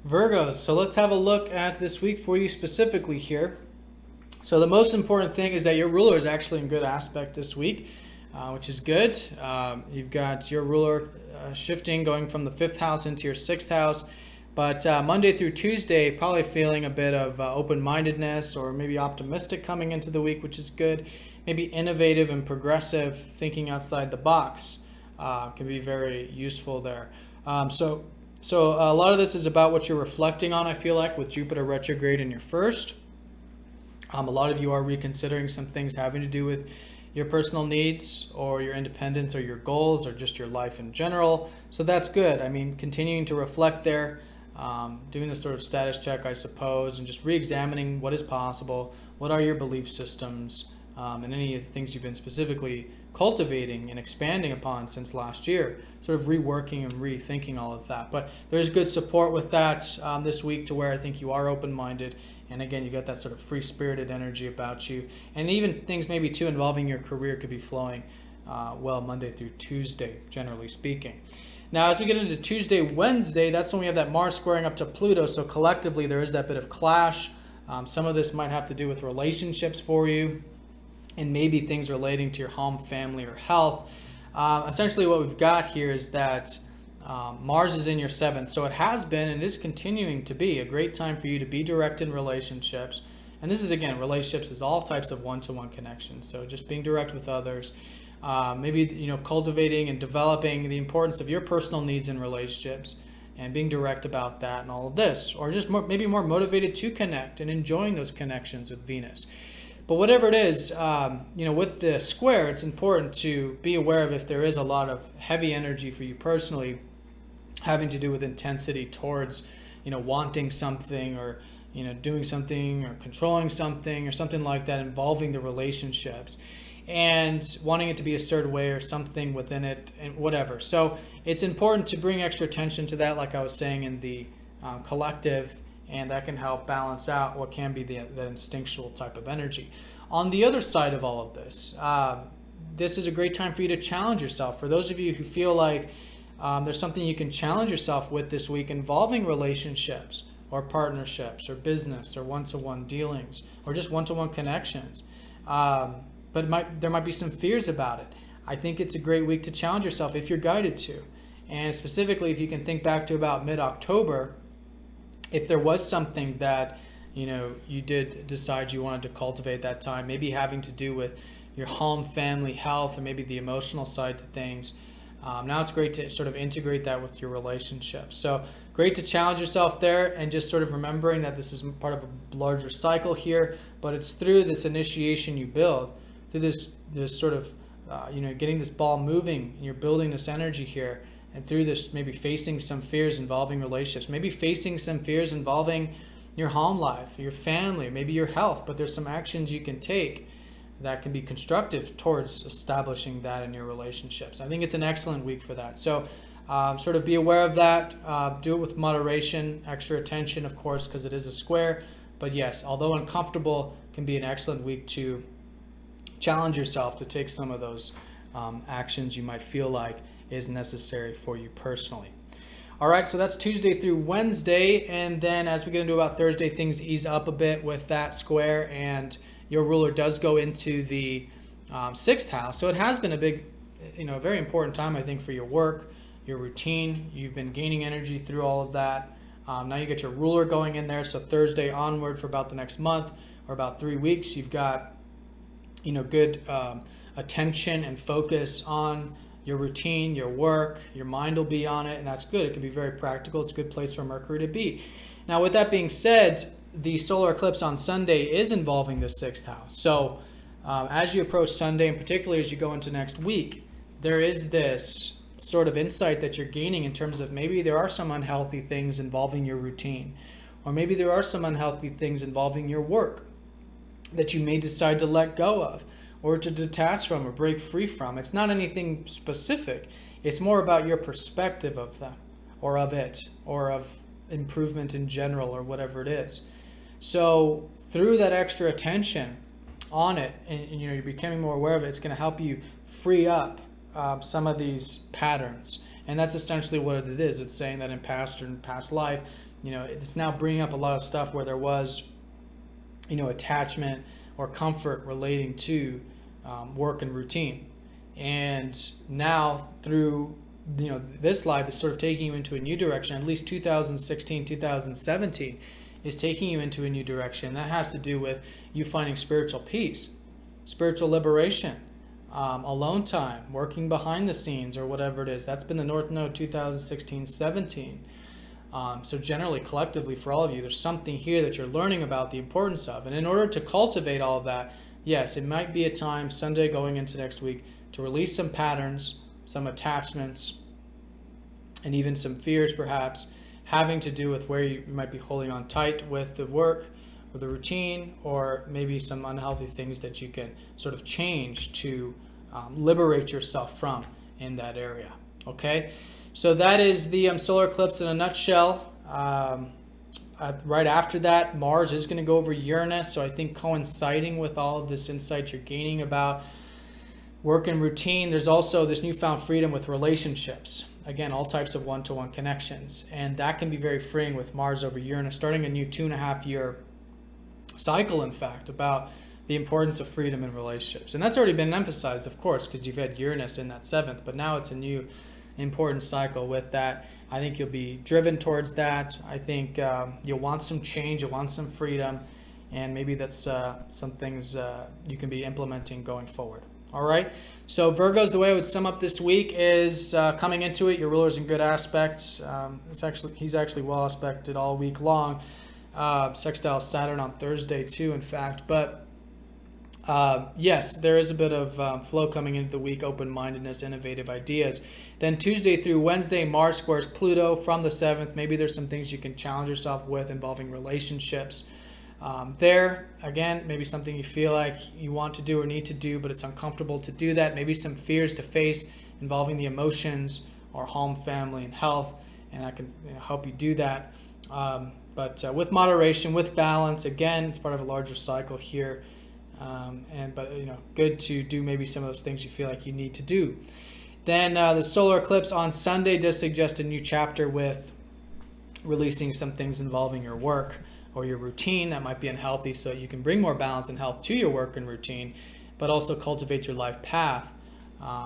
Virgos, so let's have a look at this week for you specifically here. So the most important thing is that your ruler is actually in good aspect this week, which is good. You've got your ruler shifting, going from the 5th house into your 6th house. But Monday through Tuesday, probably feeling a bit of open-mindedness or maybe optimistic coming into the week, which is good. Maybe innovative and progressive, thinking outside the box can be very useful there. So a lot of this is about what you're reflecting on, I feel like, with Jupiter retrograde in your 1st. A lot of you are reconsidering some things having to do with your personal needs or your independence or your goals or just your life in general. So that's good. I mean, continuing to reflect there, doing this sort of status check, I suppose, and just re-examining what is possible, what are your belief systems, and any of the things you've been specifically cultivating and expanding upon since last year, sort of reworking and rethinking all of that. But there's good support with that this week, to where I think you are open-minded, and again, you got that sort of free-spirited energy about you, and even things maybe too involving your career could be flowing well Monday through Tuesday, generally speaking. Now, as we get into Tuesday, Wednesday, that's when we have that Mars squaring up to Pluto, so collectively there is that bit of clash. Some of this might have to do with relationships for you, and maybe things relating to your home, family, or health. Essentially what we've got here is that Mars is in your 7th, so it has been and is continuing to be a great time for you to be direct in relationships. And this is, again, relationships is all types of one-to-one connections, so just being direct with others. Maybe, cultivating and developing the importance of your personal needs in relationships and being direct about that and all of this. Or just maybe more motivated to connect and enjoying those connections with Venus. But whatever it is, with the square, it's important to be aware of if there is a lot of heavy energy for you personally having to do with intensity towards, wanting something, or, doing something or controlling something or something like that involving the relationships, and wanting it to be a certain way or something within it and whatever. So it's important to bring extra attention to that, like I was saying, in the collective, and that can help balance out what can be the instinctual type of energy. On the other side of all of this, this is a great time for you to challenge yourself. For those of you who feel like there's something you can challenge yourself with this week involving relationships or partnerships or business or one-to-one dealings or just one-to-one connections, but there might be some fears about it. I think it's a great week to challenge yourself if you're guided to. And specifically, if you can think back to about mid-October, if there was something that you did decide you wanted to cultivate that time, maybe having to do with your home, family, health, or maybe the emotional side to things. Now it's great to sort of integrate that with your relationships. So great to challenge yourself there, and just sort of remembering that this is part of a larger cycle here, but it's through this initiation you build, through this sort of, getting this ball moving, and you're building this energy here, and through this maybe facing some fears involving relationships, maybe facing some fears involving your home life, your family, maybe your health, but there's some actions you can take that can be constructive towards establishing that in your relationships. I think it's an excellent week for that. So sort of be aware of that. Do it with moderation, extra attention, of course, because it is a square. But yes, although uncomfortable, can be an excellent week to challenge yourself to take some of those actions you might feel like is necessary for you personally. All right, so that's Tuesday through Wednesday. And then as we get into about Thursday, things ease up a bit with that square, and your ruler does go into the 6th house. So it has been a big, very important time, I think, for your work, your routine. You've been gaining energy through all of that. Now you get your ruler going in there. So Thursday onward for about the next month or about 3 weeks, you've got, good attention and focus on your routine, your work. Your mind will be on it, and that's good. It can be very practical. It's a good place for Mercury to be. Now, with that being said, the solar eclipse on Sunday is involving the 6th house. So as you approach Sunday, and particularly as you go into next week, there is this sort of insight that you're gaining in terms of maybe there are some unhealthy things involving your routine, or maybe there are some unhealthy things involving your work that you may decide to let go of, or to detach from, or break free from. It's not anything specific. It's more about your perspective of them, or of it, or of improvement in general, or whatever it is. So through that extra attention on it, and you're becoming more aware of it, it's going to help you free up some of these patterns. And that's essentially what it is. It's saying that in past life, it's now bringing up a lot of stuff where there was, attachment or comfort relating to work and routine. And now through this life is sort of taking you into a new direction. At least 2016, 2017 is taking you into a new direction. That has to do with you finding spiritual peace, spiritual liberation, alone time, working behind the scenes, or whatever it is. That's been the North Node 2016-17. So generally, collectively, for all of you, there's something here that you're learning about the importance of. And in order to cultivate all of that, yes, it might be a time, Sunday going into next week, to release some patterns, some attachments, and even some fears, perhaps, having to do with where you might be holding on tight with the work or the routine, or maybe some unhealthy things that you can sort of change to liberate yourself from in that area. Okay? So that is the solar eclipse in a nutshell. Right after that, Mars is going to go over Uranus. So I think coinciding with all of this insight you're gaining about work and routine, there's also this newfound freedom with relationships. Again, all types of one-to-one connections. And that can be very freeing with Mars over Uranus, starting a new 2.5-year cycle, in fact, about the importance of freedom in relationships. And that's already been emphasized, of course, because you've had Uranus in that 7th, but now it's a new important cycle with that. I think you'll be driven towards that. I think you'll want some change, you'll want some freedom, and maybe that's some things you can be implementing going forward. All right, so Virgos, the way I would sum up this week is coming into it, your ruler's in good aspects. He's actually well aspected all week long. Sextile Saturn on Thursday too, in fact. But Yes, there is a bit of flow coming into the week, open-mindedness, innovative ideas. Then Tuesday through Wednesday, Mars squares Pluto from the 7th. Maybe there's some things you can challenge yourself with involving relationships. There, again, maybe something you feel like you want to do or need to do, but it's uncomfortable to do that. Maybe some fears to face involving the emotions or home, family, and health, and I can help you do that. But with moderation, with balance, again, it's part of a larger cycle here. But good to do maybe some of those things you feel like you need to do. Then the solar eclipse on Sunday does suggest a new chapter with releasing some things involving your work or your routine that might be unhealthy, so you can bring more balance and health to your work and routine, but also cultivate your life path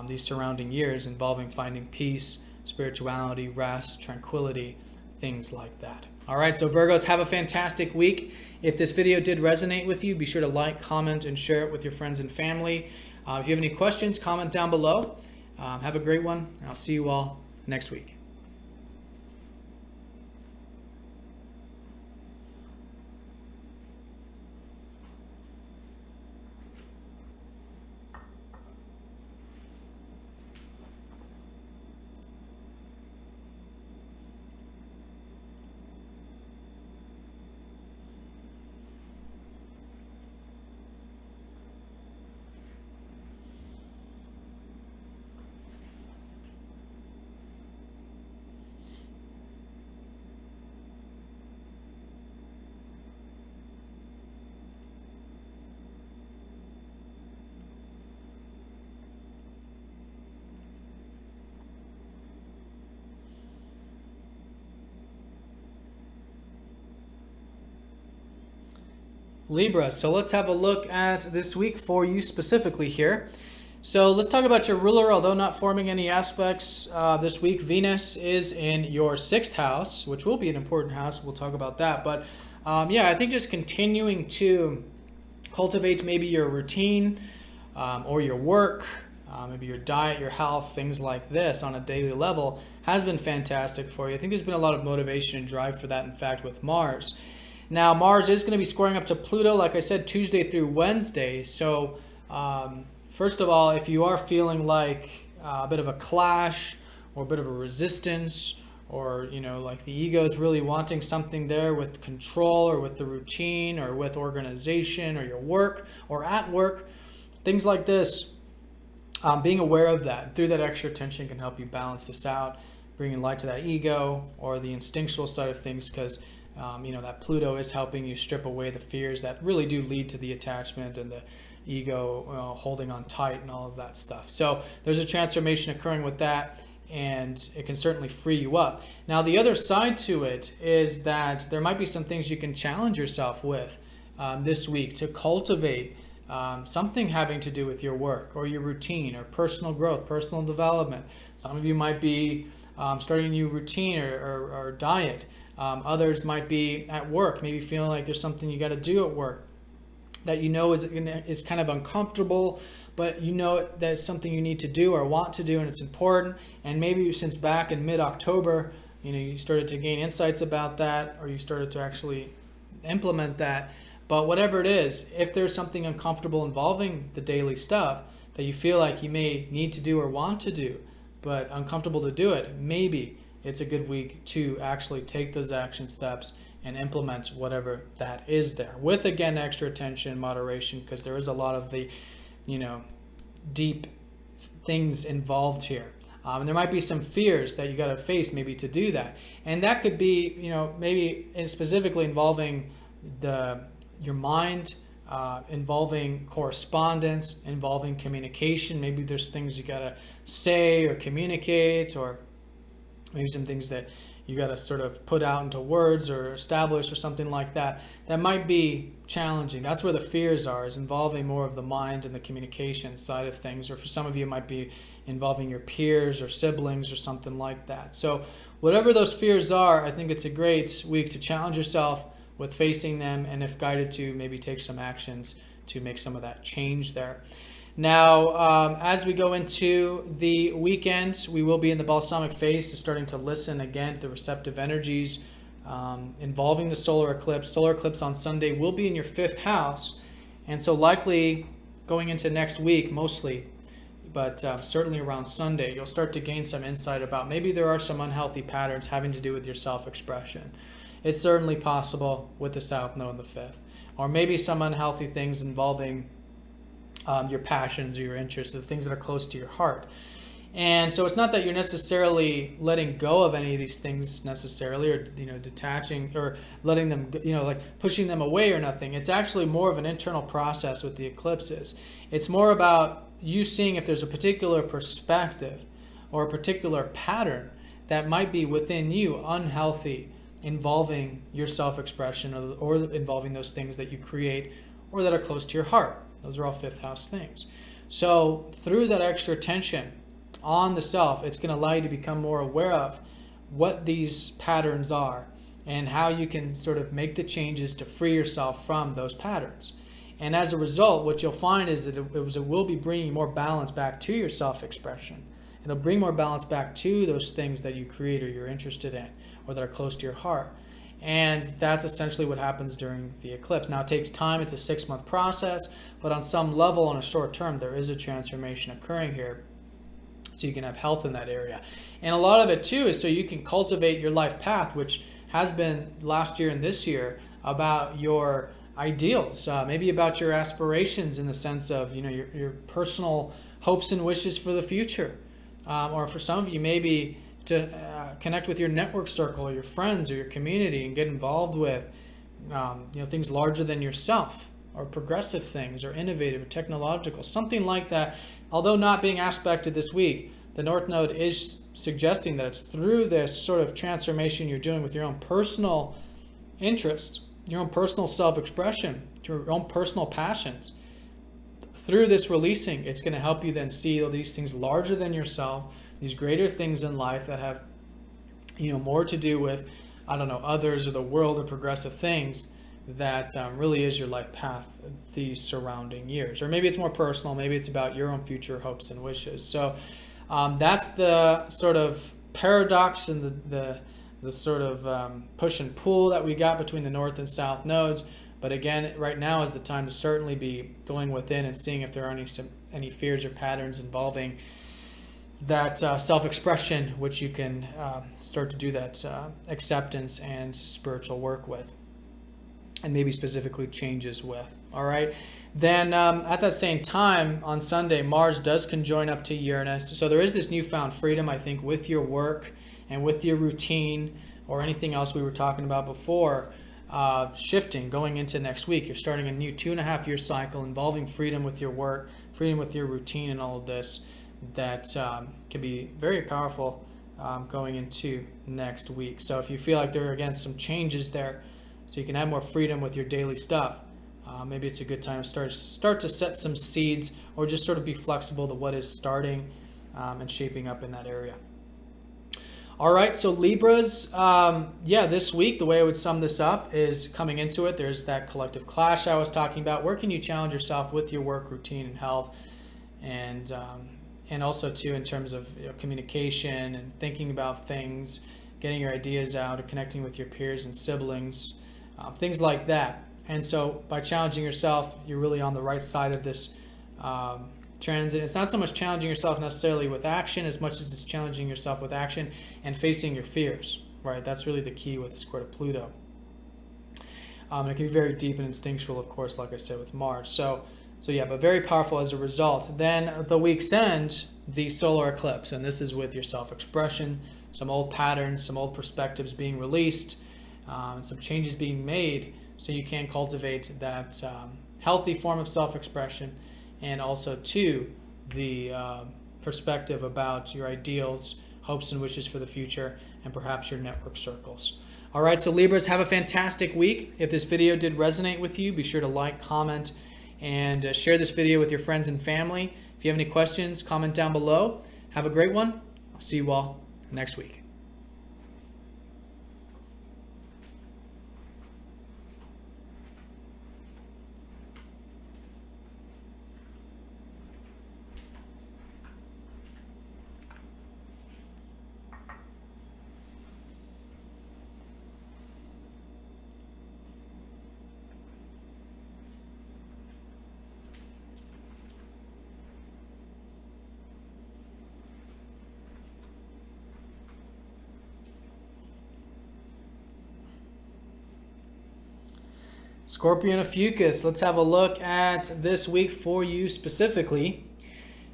these surrounding years, involving finding peace, spirituality, rest, tranquility, things like that. All right, so Virgos, have a fantastic week. If this video did resonate with you, be sure to like, comment, and share it with your friends and family. If you have any questions, comment down below. Have a great one, and I'll see you all next week. Libra, so let's have a look at this week for you specifically here. So let's talk about your ruler. Although not forming any aspects this week, Venus is in your 6th house, which will be an important house. We'll talk about that. But yeah, I think just continuing to cultivate maybe your routine or your work, maybe your diet, your health, things like this on a daily level has been fantastic for you. I think there's been a lot of motivation and drive for that, in fact, with Mars. Now, Mars is going to be squaring up to Pluto, like I said, Tuesday through Wednesday. So, first of all, if you are feeling like a bit of a clash or a bit of a resistance, or, like the ego is really wanting something there with control or with the routine or with organization or your work or at work, things like this, being aware of that through that extra attention can help you balance this out, bringing light to that ego or the instinctual side of things, because that Pluto is helping you strip away the fears that really do lead to the attachment and the ego holding on tight and all of that stuff. So there's a transformation occurring with that, and it can certainly free you up. Now, the other side to it is that there might be some things you can challenge yourself with this week to cultivate something having to do with your work or your routine or personal growth, personal development. Some of you might be starting a new routine or diet. Others might be at work, maybe feeling like there's something you got to do at work that is kind of uncomfortable, but that it's something you need to do or want to do, and it's important. And maybe since back in mid-October, you started to gain insights about that, or you started to actually implement that. But whatever it is, if there's something uncomfortable involving the daily stuff that you feel like you may need to do or want to do, but uncomfortable to do it, maybe it's a good week to actually take those action steps and implement whatever that is there, with, again, extra attention, moderation, because there is a lot of the, deep things involved here. And there might be some fears that you got to face maybe to do that. And that could be, maybe specifically involving your mind, involving correspondence, involving communication. Maybe there's things you got to say or communicate, or maybe some things that you got to sort of put out into words or establish or something like that. That might be challenging. That's where the fears are, is involving more of the mind and the communication side of things. Or for some of you, it might be involving your peers or siblings or something like that. So whatever those fears are, I think it's a great week to challenge yourself with facing them, and if guided to, maybe take some actions to make some of that change there. Now, as we go into the weekend, we will be in the balsamic phase, to starting to listen again to the receptive energies involving the solar eclipse. Solar eclipse on Sunday will be in your 5th house, and so likely going into next week mostly, but certainly around Sunday, you'll start to gain some insight about maybe there are some unhealthy patterns having to do with your self-expression. It's certainly possible with the South Node and the 5th. Or maybe some unhealthy things involving your passions or your interests, the things that are close to your heart. And so it's not that you're necessarily letting go of any of these things necessarily, or detaching or letting them, like pushing them away or nothing. It's actually more of an internal process with the eclipses. It's more about you seeing if there's a particular perspective or a particular pattern that might be within you unhealthy, involving your self-expression or involving those things that you create or that are close to your heart. Those are all 5th house things. So through that extra attention on the self, it's going to allow you to become more aware of what these patterns are and how you can sort of make the changes to free yourself from those patterns. And as a result, what you'll find is that it will be bringing more balance back to your self-expression. It'll bring more balance back to those things that you create or you're interested in or that are close to your heart. And that's essentially what happens during the eclipse. Now, it takes time. It's a 6-month process. But on some level, on a short term, there is a transformation occurring here. So you can have health in that area. And a lot of it, too, is so you can cultivate your life path, which has been last year and this year about your ideals, maybe about your aspirations in the sense of, your personal hopes and wishes for the future. Or for some of you, maybe to connect with your network circle or your friends or your community and get involved with things larger than yourself, or progressive things, or innovative or technological, something like that. Although not being aspected this week, the North Node is suggesting that it's through this sort of transformation you're doing with your own personal interest, your own personal self-expression, your own personal passions. Through this releasing, it's going to help you then see all these things larger than yourself, these greater things in life that have, more to do with, others or the world or progressive things that really is your life path these surrounding years. Or maybe it's more personal. Maybe it's about your own future hopes and wishes. So that's the sort of paradox and the sort of push and pull that we got between the North and South nodes. But again, right now is the time to certainly be going within and seeing if there are any fears or patterns involving that self-expression, which you can start to do that acceptance and spiritual work with, and maybe specifically changes with. All right. Then at that same time on Sunday, Mars does conjoin up to Uranus. So there is this newfound freedom, I think, with your work and with your routine or anything else we were talking about before, shifting going into next week. You're starting a new 2.5-year cycle involving freedom with your work, freedom with your routine, and all of this that can be very powerful going into next week. So if you feel like there are, again, some changes there, so you can have more freedom with your daily stuff, maybe it's a good time to start to set some seeds, or just sort of be flexible to what is starting and shaping up in that area. All right, so Libras, this week, the way I would sum this up is coming into it, there's that collective clash I was talking about. Where can you challenge yourself with your work routine and health, and also too in terms of communication and thinking about things, getting your ideas out, and connecting with your peers and siblings, things like that. And so by challenging yourself, you're really on the right side of this transit. It's not so much challenging yourself necessarily with action as much as it's challenging yourself with action and facing your fears, right? That's really the key with the square to Pluto. It can be very deep and instinctual, of course, like I said, with Mars. So yeah, but very powerful as a result. Then the week's end, the solar eclipse, and this is with your self-expression, some old patterns, some old perspectives being released, and some changes being made so you can cultivate that healthy form of self-expression, and also too the perspective about your ideals, hopes and wishes for the future, and perhaps your network circles. All right, so Libras, have a fantastic week. If this video did resonate with you, be sure to like, comment, and share this video with your friends and family. If you have any questions, comment down below. Have a great one. I'll see you all next week. Scorpio and Ophiuchus, let's have a look at this week for you specifically.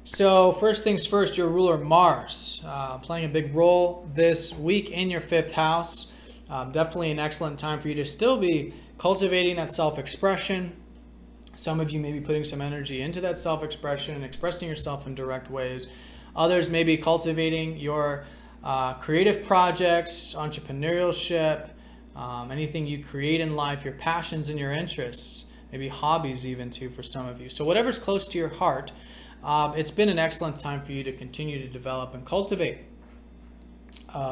So first things first, your ruler Mars, playing a big role this week in your 5th house. Definitely an excellent time for you to still be cultivating that self-expression. Some of you may be putting some energy into that self-expression and expressing yourself in direct ways. Others may be cultivating your creative projects, entrepreneurship, anything you create in life, your passions and your interests, maybe hobbies even too for some of you. So whatever's close to your heart, it's been an excellent time for you to continue to develop and cultivate.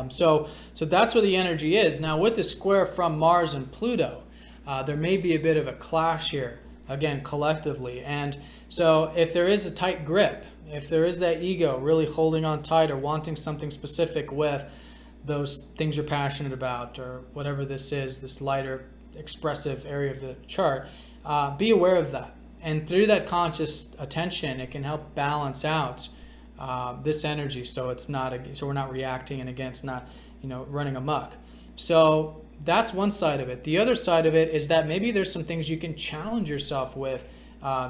So that's where the energy is. Now with the square from Mars and Pluto, there may be a bit of a clash here, again, collectively. And so if there is a tight grip, if there is that ego really holding on tight or wanting something specific with those things you're passionate about or whatever this is, this lighter expressive area of the chart, be aware of that. And through that conscious attention, it can help balance out this energy, so it's not, so we're not reacting, and again, it's not, running amok. So that's one side of it. The other side of it is that maybe there's some things you can challenge yourself with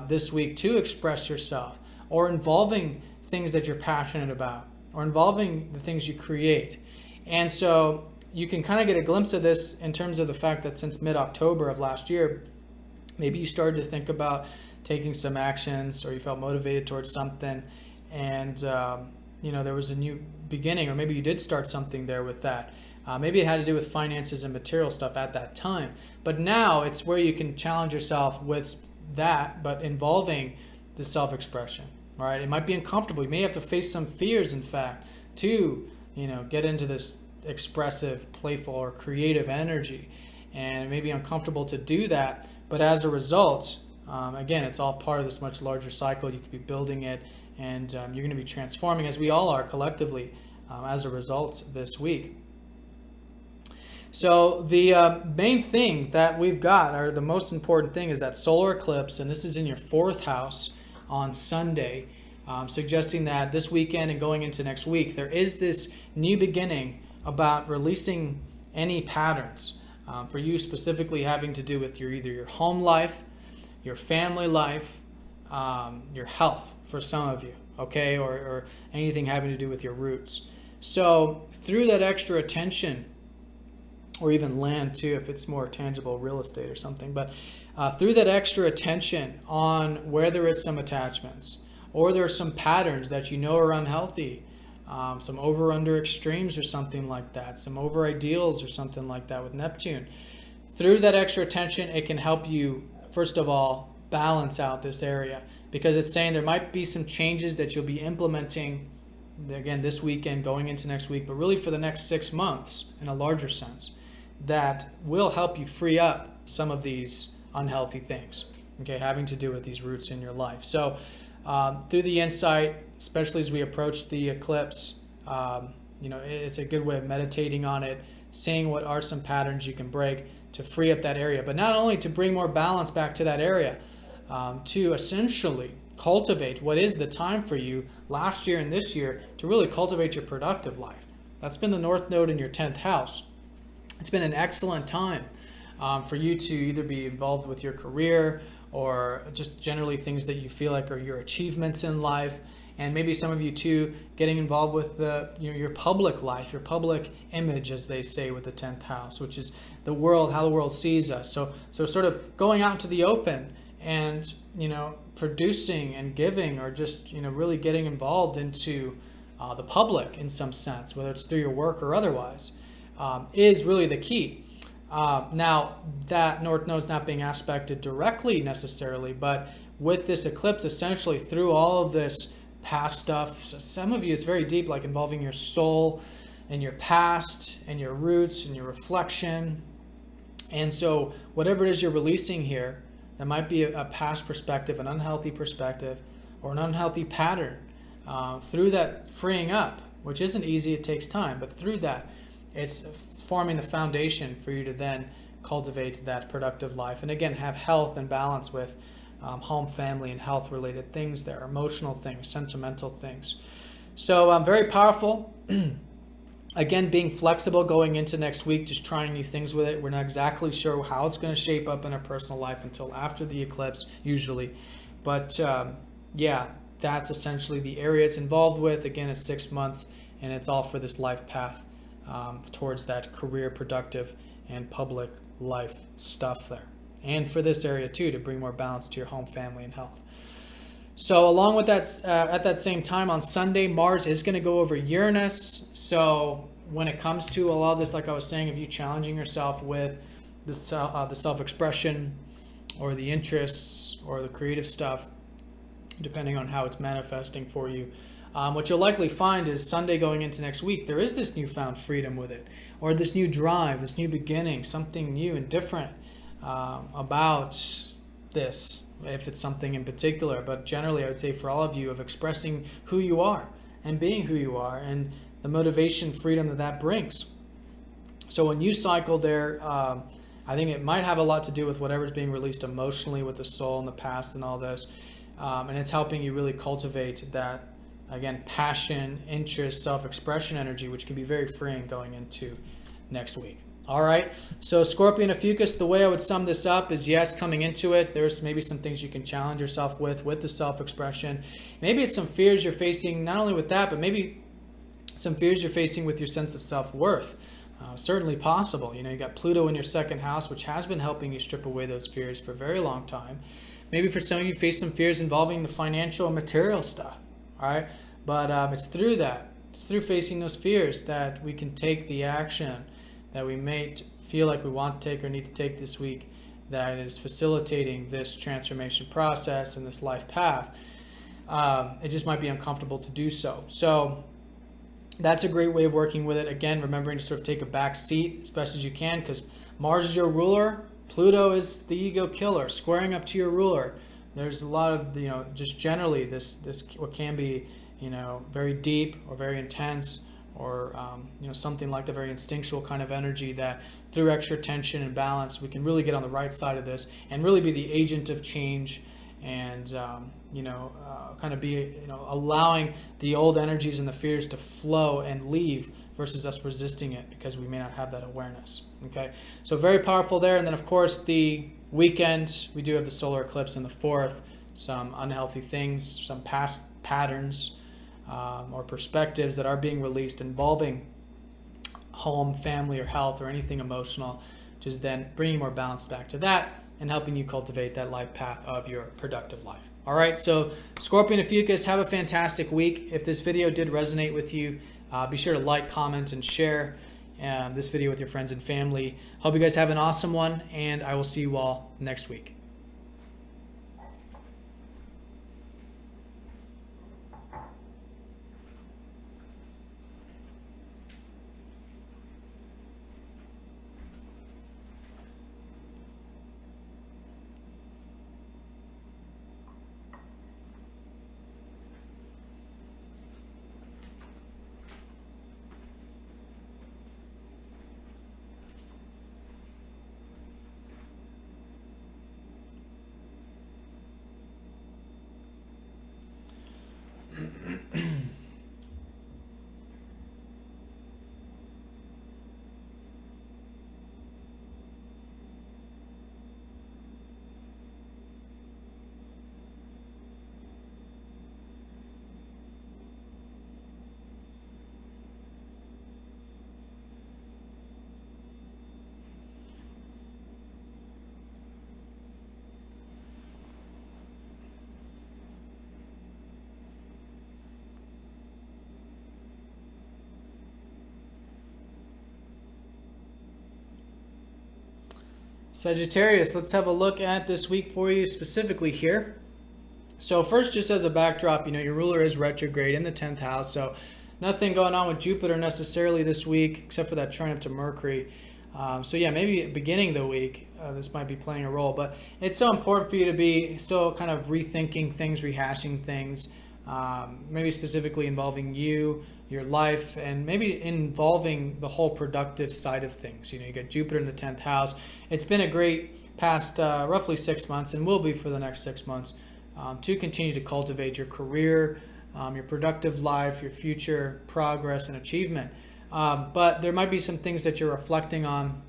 this week to express yourself, or involving things that you're passionate about, or involving the things you create. And so you can kind of get a glimpse of this in terms of the fact that since mid-October of last year, maybe you started to think about taking some actions, or you felt motivated towards something, and there was a new beginning, or maybe you did start something there with that. Maybe it had to do with finances and material stuff at that time. But now it's where you can challenge yourself with that, but involving the self-expression. All right, it might be uncomfortable. You may have to face some fears, in fact, to get into this expressive, playful, or creative energy. And it may be uncomfortable to do that, but as a result, again, it's all part of this much larger cycle. You could be building it, and you're going to be transforming, as we all are collectively, as a result this week. So the main thing that we've got, or the most important thing, is that solar eclipse, and this is in your 4th house on Sunday, suggesting that this weekend and going into next week, there is this new beginning about releasing any patterns, for you specifically having to do with either your home life, your family life, your health for some of you, okay, or anything having to do with your roots. So through that extra attention, or even land too, if it's more tangible, real estate or something, but through that extra attention on where there is some attachments, or there are some patterns that are unhealthy, some over-under extremes or something like that, some over-ideals or something like that with Neptune. Through that extra attention, it can help you, first of all, balance out this area, because it's saying there might be some changes that you'll be implementing, again, this weekend, going into next week, but really for the next 6 months in a larger sense, that will help you free up some of these unhealthy things, okay, having to do with these roots in your life. So through the insight, especially as we approach the eclipse, it's a good way of meditating on it, seeing what are some patterns you can break to free up that area, but not only to bring more balance back to that area, to essentially cultivate what is the time for you last year and this year to really cultivate your productive life. That's been the North Node in your 10th house. It's been an excellent time for you to either be involved with your career, or just generally things that you feel like are your achievements in life. And maybe some of you too getting involved with your public life, your public image, as they say, with the 10th house, which is the world, how the world sees us. So sort of going out into the open and producing and giving, or just really getting involved into the public in some sense, whether it's through your work or otherwise, is really the key. Now, that North Node's not being aspected directly necessarily, but with this eclipse, essentially through all of this past stuff, so some of you, it's very deep, like involving your soul and your past and your roots and your reflection. And so whatever it is you're releasing here, that might be a past perspective, an unhealthy perspective, or an unhealthy pattern. Through that freeing up, which isn't easy, it takes time, but through that, it's forming the foundation for you to then cultivate that productive life. And again, have health and balance with home, family, and health related things there, emotional things, sentimental things. So very powerful. Again, being flexible going into next week, just trying new things with it. We're not exactly sure how it's going to shape up in our personal life until after the eclipse, usually. But yeah, that's essentially the area it's involved with. Again, it's 6 months, and it's all for this life path towards that career, productive, and public life stuff there. And for this area too, to bring more balance to your home, family, and health. So along with that, at that same time on Sunday, Mars is going to go over Uranus. So when it comes to a lot of this, like I was saying, of you challenging yourself with the self-expression or the interests or the creative stuff, depending on how it's manifesting for you, what you'll likely find is Sunday going into next week, there is this newfound freedom with it, or this new drive, this new beginning, something new and different about this, if it's something in particular. But generally, I would say for all of you, of expressing who you are and being who you are, and the motivation, freedom that brings. So when you cycle there, I think it might have a lot to do with whatever's being released emotionally with the soul and the past and all this. And it's helping you really cultivate that, again, passion, interest, self-expression energy, which can be very freeing going into next week. All right, so Scorpio and Ophiuchus, the way I would sum this up is, yes, coming into it, there's maybe some things you can challenge yourself with the self-expression. Maybe it's some fears you're facing, not only with that, but maybe some fears you're facing with your sense of self-worth. Certainly possible. You know, you got Pluto in your second house, which has been helping you strip away those fears for a very long time. Maybe for some of you, face some fears involving the financial and material stuff. All right, but it's through that, it's through facing those fears that we can take the action that we may feel like we want to take or need to take this week, that is facilitating this transformation process and this life path. It just might be uncomfortable to do so. So that's a great way of working with it. Again, remembering to sort of take a back seat as best as you can, because Mars is your ruler, Pluto is the ego killer, squaring up to your ruler. There's a lot of, you know, just generally this what can be, you know, very deep or very intense, or you know, something like the very instinctual kind of energy that through extra tension and balance, we can really get on the right side of this and really be the agent of change, and you know, kind of be, you know, allowing the old energies and the fears to flow and leave versus us resisting it because we may not have that awareness. Okay, so very powerful there. And then of course the weekend, we do have the solar eclipse in the 4th, some unhealthy things, some past patterns, or perspectives that are being released involving home, family, or health, or anything emotional, which is then bringing more balance back to that and helping you cultivate that life path of your productive life. All right, so Scorpio and Ophiuchus, have a fantastic week. If this video did resonate with you, be sure to like, comment, and share this video with your friends and family. Hope you guys have an awesome one, and I will see you all next week. Sagittarius, let's have a look at this week for you specifically here. So first, just as a backdrop, you know, your ruler is retrograde in the 10th house, so nothing going on with Jupiter necessarily this week, except for that trine up to Mercury. So yeah, maybe beginning the week, this might be playing a role, but it's so important for you to be still kind of rethinking things, rehashing things, maybe specifically involving you, your life, and maybe involving the whole productive side of things. You know, you got Jupiter in the 10th house. It's been a great past roughly 6 months, and will be for the next 6 months, to continue to cultivate your career, your productive life, your future progress and achievement. But there might be some things that you're reflecting on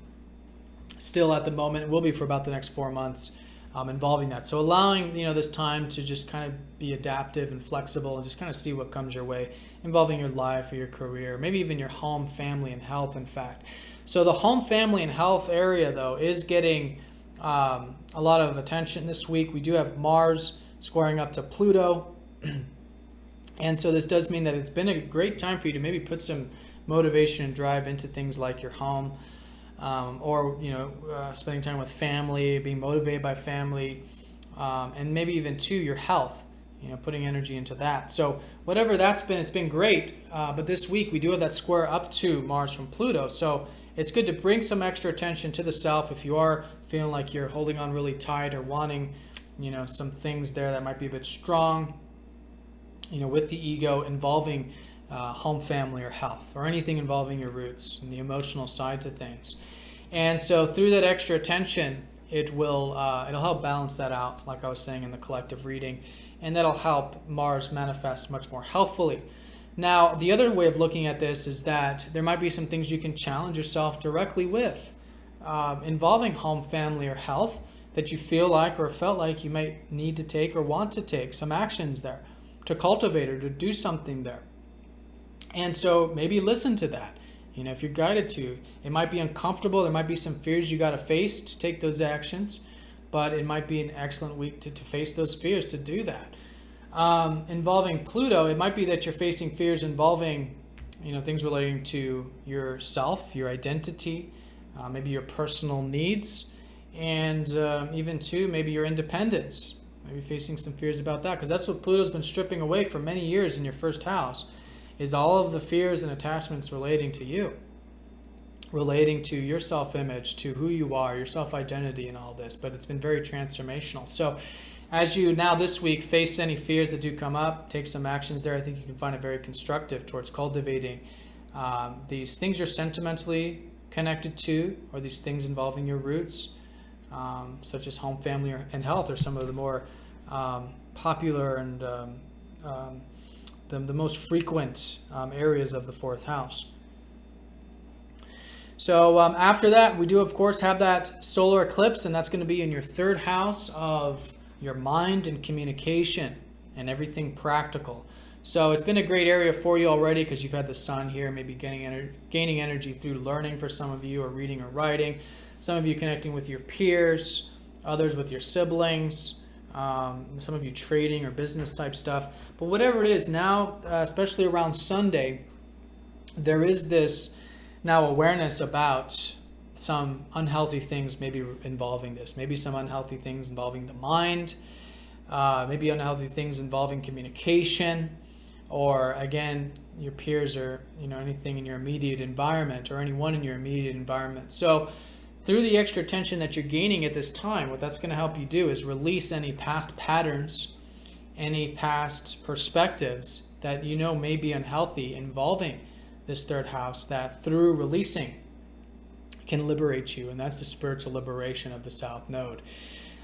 still at the moment. It will be for about the next 4 months involving that. So allowing this time to just kind of be adaptive and flexible and just kind of see what comes your way involving your life or your career, maybe even your home, family, and health, in fact. So the home, family, and health area, though, is getting a lot of attention this week. We do have Mars squaring up to Pluto. And so this does mean that it's been a great time for you to maybe put some motivation and drive into things like your home, or spending time with family, being motivated by family, and maybe even to your health, putting energy into that. So whatever that's been, it's been great. But this week we do have that square up to Mars from Pluto. So it's good to bring some extra attention to the self if you are feeling like you're holding on really tight or wanting, some things there that might be a bit strong, with the ego involving home, family, or health, or anything involving your roots and the emotional side to things. And so through that extra attention, it'll help balance that out, like I was saying in the collective reading, and that'll help Mars manifest much more healthfully. Now, the other way of looking at this is that there might be some things you can challenge yourself directly with, involving home, family, or health, that you feel like or felt like you might need to take or want to take some actions there, to cultivate or to do something there. And so maybe listen to that. If you're guided to, it might be uncomfortable. There might be some fears you got to face to take those actions, but it might be an excellent week to face those fears, to do that. Involving Pluto, it might be that you're facing fears involving, things relating to yourself, your identity, maybe your personal needs, and even to maybe your independence. Maybe facing some fears about that, because that's what Pluto's been stripping away for many years in your first house, is all of the fears and attachments relating to you, relating to your self-image, to who you are, your self-identity, and all this. But it's been very transformational. So as you now this week face any fears that do come up, take some actions there. I think you can find it very constructive towards cultivating these things you're sentimentally connected to, or these things involving your roots, such as home, family, and health, are some of the more popular and the most frequent areas of the fourth house. So after that, we do, of course, have that solar eclipse, and that's going to be in your third house of your mind and communication and everything practical. So it's been a great area for you already, because you've had the sun here, maybe gaining energy through learning for some of you, or reading or writing. Some of you connecting with your peers, others with your siblings, some of you trading or business type stuff. But whatever it is now, especially around Sunday, there is this now awareness about some unhealthy things maybe involving this. Maybe some unhealthy things involving the mind, maybe unhealthy things involving communication, or again, your peers, or anything in your immediate environment, or anyone in your immediate environment. So through the extra attention that you're gaining at this time, what that's going to help you do is release any past patterns, any past perspectives that may be unhealthy involving this third house, that through releasing can liberate you. And that's the spiritual liberation of the South Node.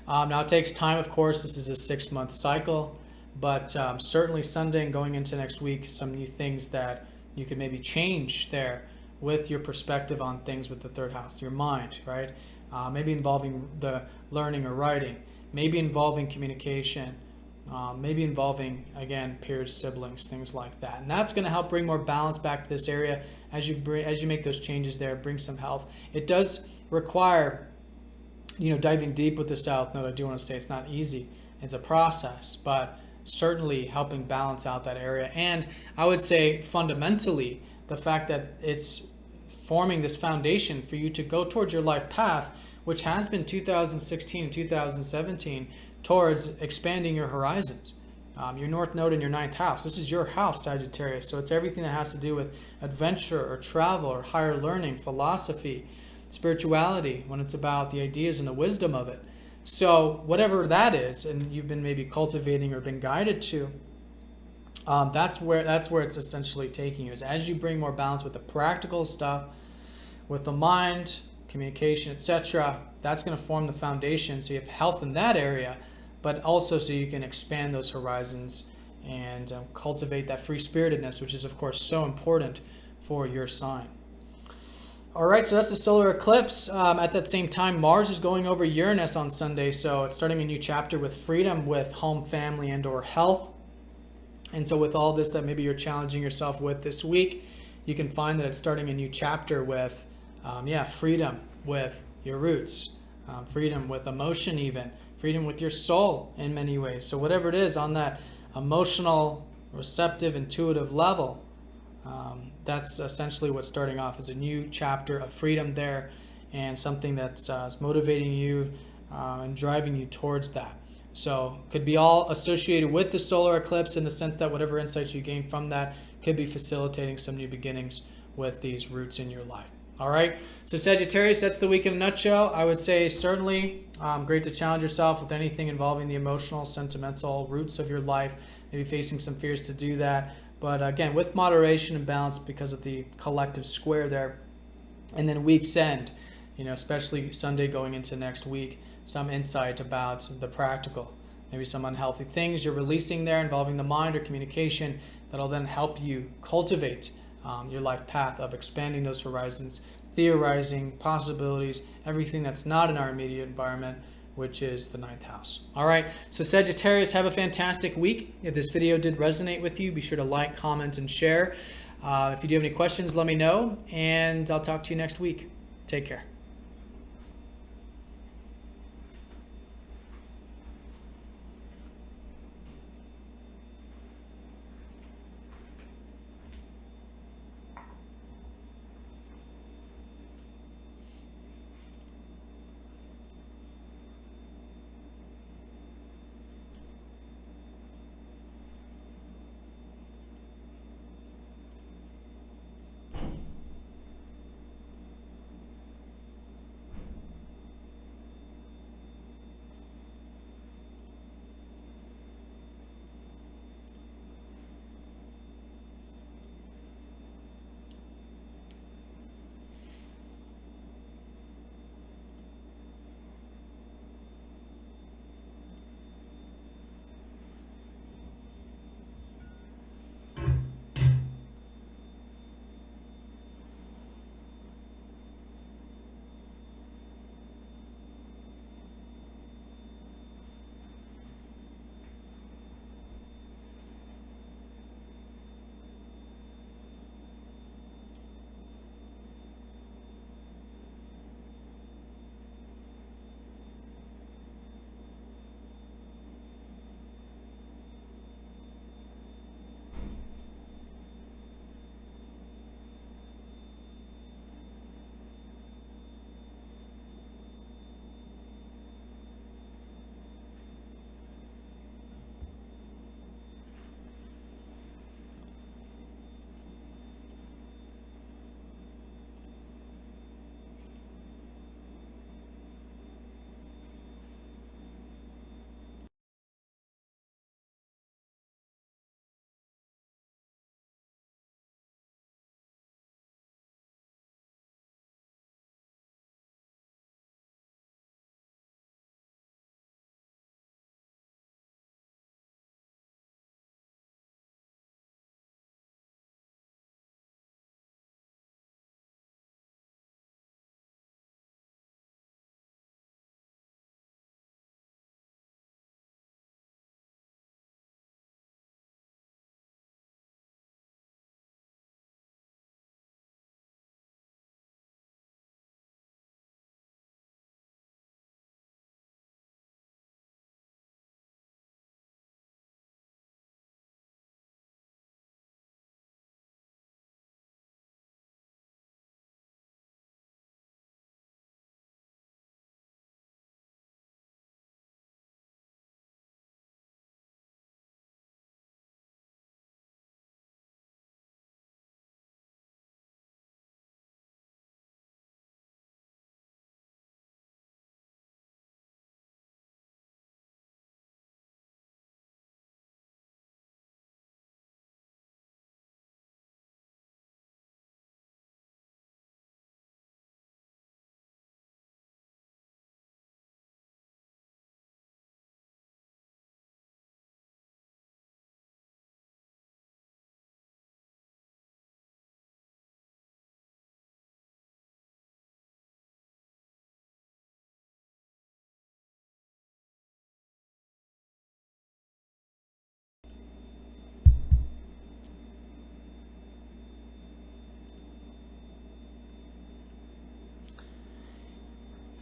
Now it takes time, of course. This is a 6-month cycle, but certainly Sunday and going into next week, some new things that you could maybe change there with your perspective on things with the third house, your mind, right? Maybe involving the learning or writing, maybe involving communication, maybe involving, again, peers, siblings, things like that. And that's going to help bring more balance back to this area as you make those changes there, bring some health. It does require, diving deep with the South Node. I do want to say it's not easy. It's a process, but certainly helping balance out that area. And I would say fundamentally, the fact that it's forming this foundation for you to go towards your life path, which has been 2016 and 2017, towards expanding your horizons. Your North Node in your 9th house. This is your house, Sagittarius. So it's everything that has to do with adventure or travel or higher learning, philosophy, spirituality, when it's about the ideas and the wisdom of it. So whatever that is, and you've been maybe cultivating or been guided to, that's where it's essentially taking you, is as you bring more balance with the practical stuff, with the mind, communication, etc. That's going to form the foundation, so you have health in that area, but also so you can expand those horizons and cultivate that free-spiritedness, which is of course so important for your sign. All right, so that's the solar eclipse. At that same time, Mars is going over Uranus on Sunday, so it's starting a new chapter with freedom, with home, family, and or health. And so with all this that maybe you're challenging yourself with this week, you can find that it's starting a new chapter with, freedom with your roots, freedom with emotion even, freedom with your soul in many ways. So whatever it is on that emotional, receptive, intuitive level, that's essentially what's starting off as a new chapter of freedom there, and something that's motivating you and driving you towards that. So could be all associated with the solar eclipse in the sense that whatever insights you gain from that could be facilitating some new beginnings with these roots in your life. All right, so Sagittarius, that's the week in a nutshell. I would say certainly great to challenge yourself with anything involving the emotional, sentimental roots of your life, maybe facing some fears to do that. But again, with moderation and balance because of the collective square there. And then week's end, especially Sunday going into next week, some insight about the practical. Maybe some unhealthy things you're releasing there involving the mind or communication that'll then help you cultivate your life path of expanding those horizons, theorizing possibilities, everything that's not in our immediate environment, which is the 9th house. All right, so Sagittarius, have a fantastic week. If this video did resonate with you, be sure to like, comment, and share. If you do have any questions, let me know, and I'll talk to you next week. Take care.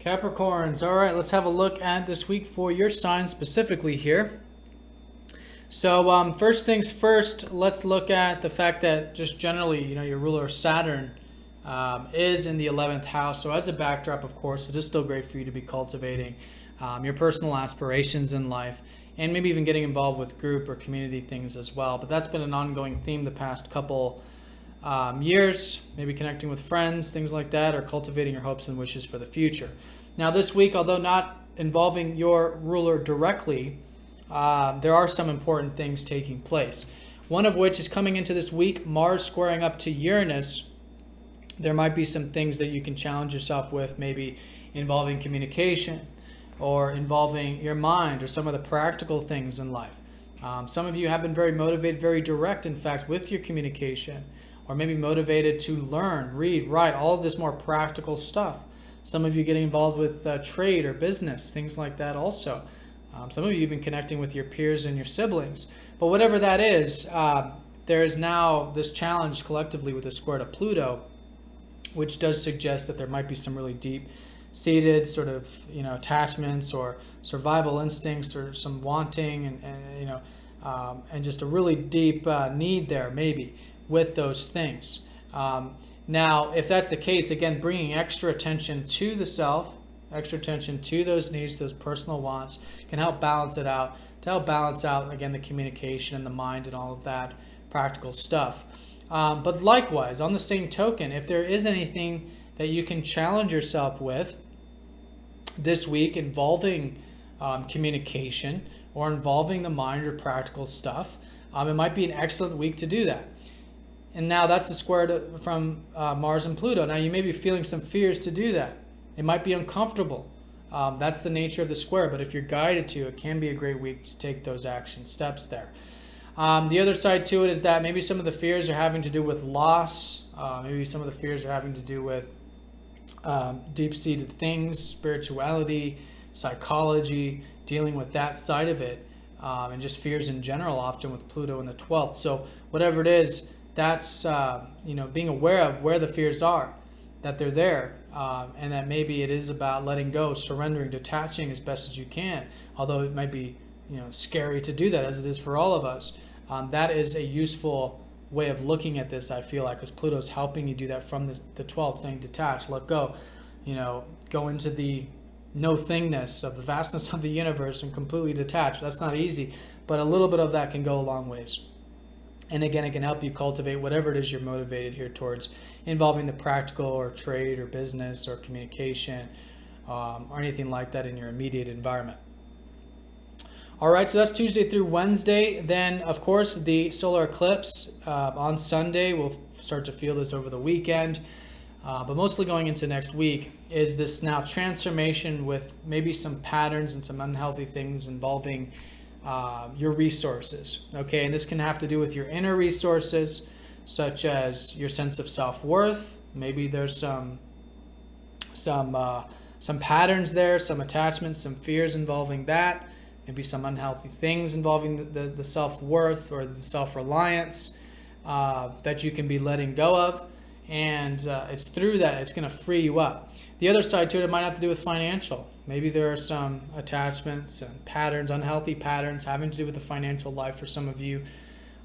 Capricorns. All right, let's have a look at this week for your sign specifically here. So first things first, let's look at the fact that just generally, your ruler Saturn is in the 11th house. So as a backdrop, of course, it is still great for you to be cultivating your personal aspirations in life, and maybe even getting involved with group or community things as well. But that's been an ongoing theme the past couple years, maybe connecting with friends, things like that, or cultivating your hopes and wishes for the future. Now this week, although not involving your ruler directly, there are some important things taking place. One of which is coming into this week, Mars squaring up to Uranus. There might be some things that you can challenge yourself with, maybe involving communication or involving your mind or some of the practical things in life. Some of you have been very motivated, very direct, in fact, with your communication, or maybe motivated to learn, read, write, all of this more practical stuff. Some of you getting involved with trade or business, things like that also. Some of you even connecting with your peers and your siblings. But whatever that is, there is now this challenge collectively with the square to Pluto, which does suggest that there might be some really deep-seated sort of attachments or survival instincts or some wanting and just a really deep need there maybe with those things. Now, if that's the case, again, bringing extra attention to the self, extra attention to those needs, those personal wants, can help balance it out, to help balance out, again, the communication and the mind and all of that practical stuff. But likewise, on the same token, if there is anything that you can challenge yourself with this week involving communication or involving the mind or practical stuff, it might be an excellent week to do that. And now that's the square from Mars and Pluto. Now you may be feeling some fears to do that. It might be uncomfortable. That's the nature of the square, but if you're guided to, it can be a great week to take those action steps there. The other side to it is that maybe some of the fears are having to do with loss. Maybe some of the fears are having to do with deep-seated things, spirituality, psychology, dealing with that side of it, and just fears in general, often with Pluto in the 12th. So whatever it is, that's being aware of where the fears are, that they're there, and that maybe it is about letting go, surrendering, detaching as best as you can. Although it might be scary to do that, as it is for all of us. That is a useful way of looking at this, I feel like, because Pluto's helping you do that from the 12th, saying detach, let go, go into the no-thingness of the vastness of the universe and completely detach. That's not easy, but a little bit of that can go a long ways. And again, it can help you cultivate whatever it is you're motivated here towards, involving the practical or trade or business or communication or anything like that in your immediate environment. All right, so that's Tuesday through Wednesday. Then, of course, the solar eclipse on Sunday. We'll start to feel this over the weekend. But mostly going into next week is this now transformation with maybe some patterns and some unhealthy things involving your resources. Okay, and this can have to do with your inner resources, such as your sense of self-worth. Maybe there's some patterns there, some attachments, some fears involving that. Maybe some unhealthy things involving the self-worth or the self-reliance that you can be letting go of. And it's through that it's going to free you up. The other side to it might have to do with financial. Maybe there are some attachments and patterns, unhealthy patterns having to do with the financial life for some of you,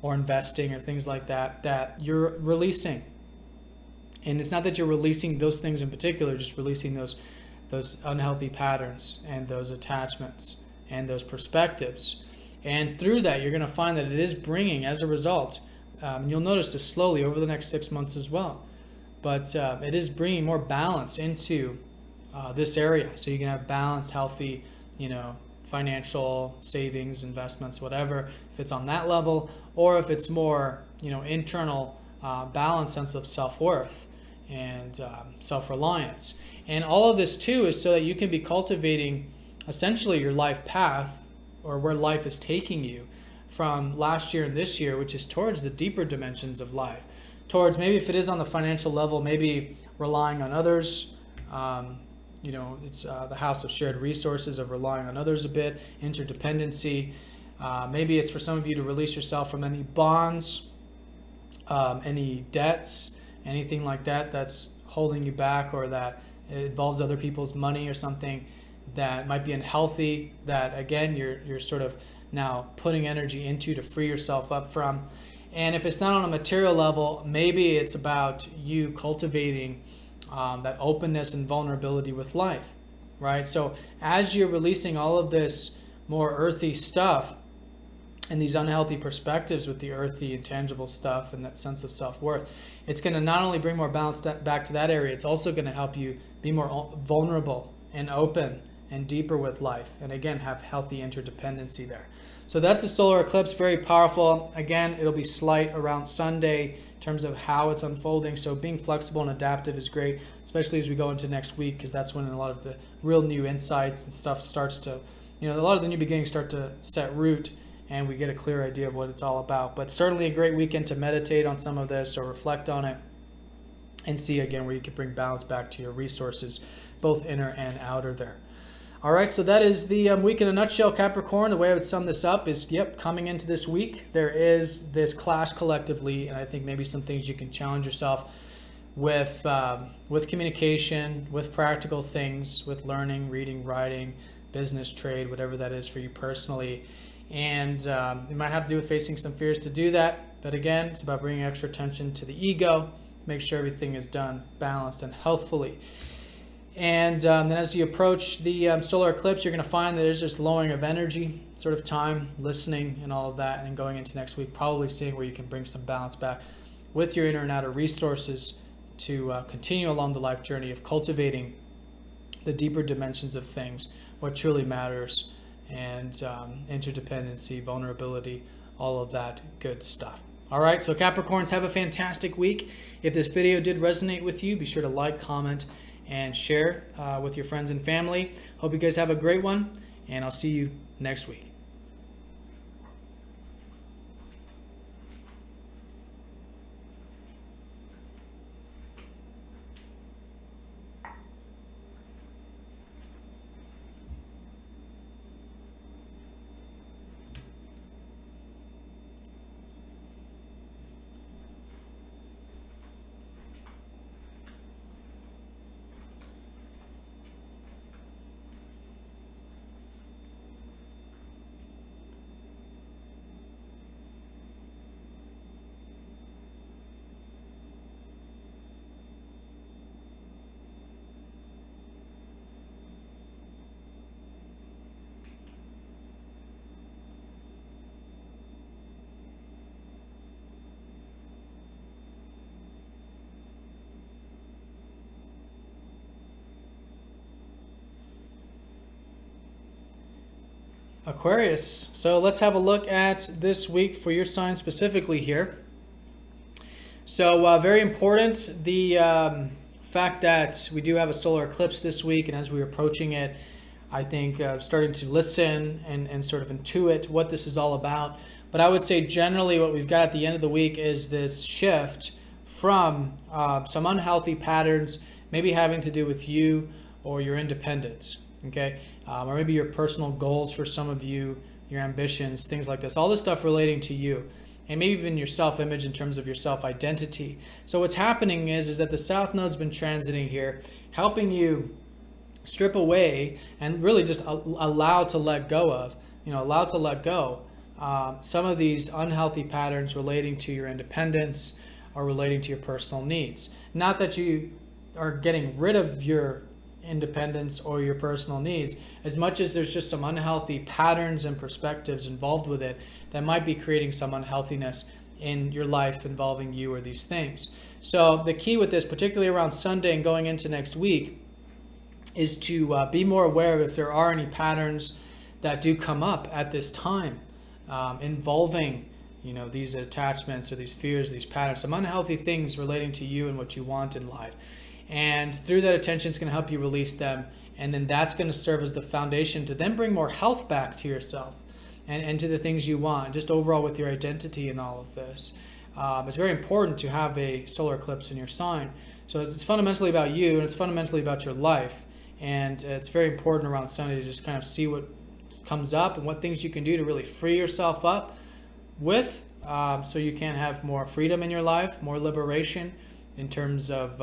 or investing or things like that, that you're releasing. And it's not that you're releasing those things in particular, just releasing those unhealthy patterns and those attachments and those perspectives. And through that, you're going to find that it is bringing, as a result, you'll notice this slowly over the next 6 months as well, but it is bringing more balance into this area. So you can have balanced, healthy, financial savings, investments, whatever, if it's on that level, or if it's more, internal balanced sense of self-worth and self-reliance. And all of this too is so that you can be cultivating essentially your life path, or where life is taking you from last year and this year, which is towards the deeper dimensions of life, towards maybe, if it is on the financial level, maybe relying on others. It's the house of shared resources, of relying on others a bit, interdependency. Maybe it's for some of you to release yourself from any bonds, any debts, anything like that that's holding you back, or that it involves other people's money or something that might be unhealthy, that again you're sort of now putting energy into to free yourself up from. And if it's not on a material level, maybe it's about you cultivating that openness and vulnerability with life, right? So as you're releasing all of this more earthy stuff and these unhealthy perspectives with the earthy, intangible stuff and that sense of self-worth, it's going to not only bring more balance back to that area, it's also going to help you be more vulnerable and open and deeper with life, and again have healthy interdependency there. So that's the solar eclipse, very powerful. Again, it'll be slight around Sunday in terms of how it's unfolding, so being flexible and adaptive is great, especially as we go into next week, because that's when a lot of the real new insights and stuff starts to, a lot of the new beginnings start to set root, and we get a clear idea of what it's all about. But certainly a great weekend to meditate on some of this or reflect on it and see again where you can bring balance back to your resources, both inner and outer there. All right, so that is the week in a nutshell, Capricorn. The way I would sum this up is, coming into this week, there is this clash collectively, and I think maybe some things you can challenge yourself with communication, with practical things, with learning, reading, writing, business, trade, whatever that is for you personally. And you might have to do with facing some fears to do that. But again, it's about bringing extra attention to the ego, make sure everything is done balanced and healthfully. And then as you approach the solar eclipse, you're going to find that there's this lowering of energy, sort of time, listening, and all of that. And then going into next week, probably seeing where you can bring some balance back with your inner and outer resources to continue along the life journey of cultivating the deeper dimensions of things, what truly matters, and interdependency, vulnerability, all of that good stuff. All right, so Capricorns, have a fantastic week. If this video did resonate with you, be sure to like, comment, and share with your friends and family. Hope you guys have a great one, and I'll see you next week. Aquarius. So let's have a look at this week for your sign specifically here. So very important, the fact that we do have a solar eclipse this week, and as we're approaching it, I think starting to listen and sort of intuit what this is all about. But I would say generally what we've got at the end of the week is this shift from some unhealthy patterns, maybe having to do with you or your independence, okay? Or maybe your personal goals for some of you, your ambitions, things like this. All this stuff relating to you, and maybe even your self-image in terms of your self-identity. So what's happening is that the South Node's been transiting here, helping you strip away and really just allow to let go of, some of these unhealthy patterns relating to your independence or relating to your personal needs. Not that you are getting rid of your independence or your personal needs, as much as there's just some unhealthy patterns and perspectives involved with it that might be creating some unhealthiness in your life involving you or these things. So the key with this, particularly around Sunday and going into next week, is to be more aware of if there are any patterns that do come up at this time involving these attachments or these fears, these patterns, some unhealthy things relating to you and what you want in life. And through that attention, it's going to help you release them. And then that's going to serve as the foundation to then bring more health back to yourself and to the things you want, just overall with your identity and all of this. It's very important to have a solar eclipse in your sign. So it's fundamentally about you, and it's fundamentally about your life. And it's very important around Sunday to just kind of see what comes up and what things you can do to really free yourself up with, so you can have more freedom in your life, more liberation in terms of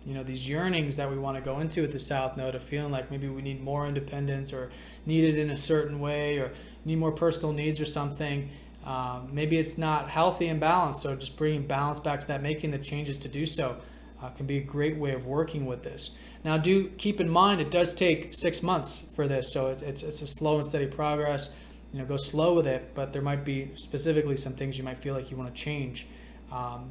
these yearnings that we want to go into with the South Node of feeling like maybe we need more independence or need it in a certain way or need more personal needs or something. Maybe it's not healthy and balanced, so just bringing balance back to that, making the changes to do so can be a great way of working with this. Now, do keep in mind it does take 6 months for this, so it's a slow and steady progress. Go slow with it, but there might be specifically some things you might feel like you want to change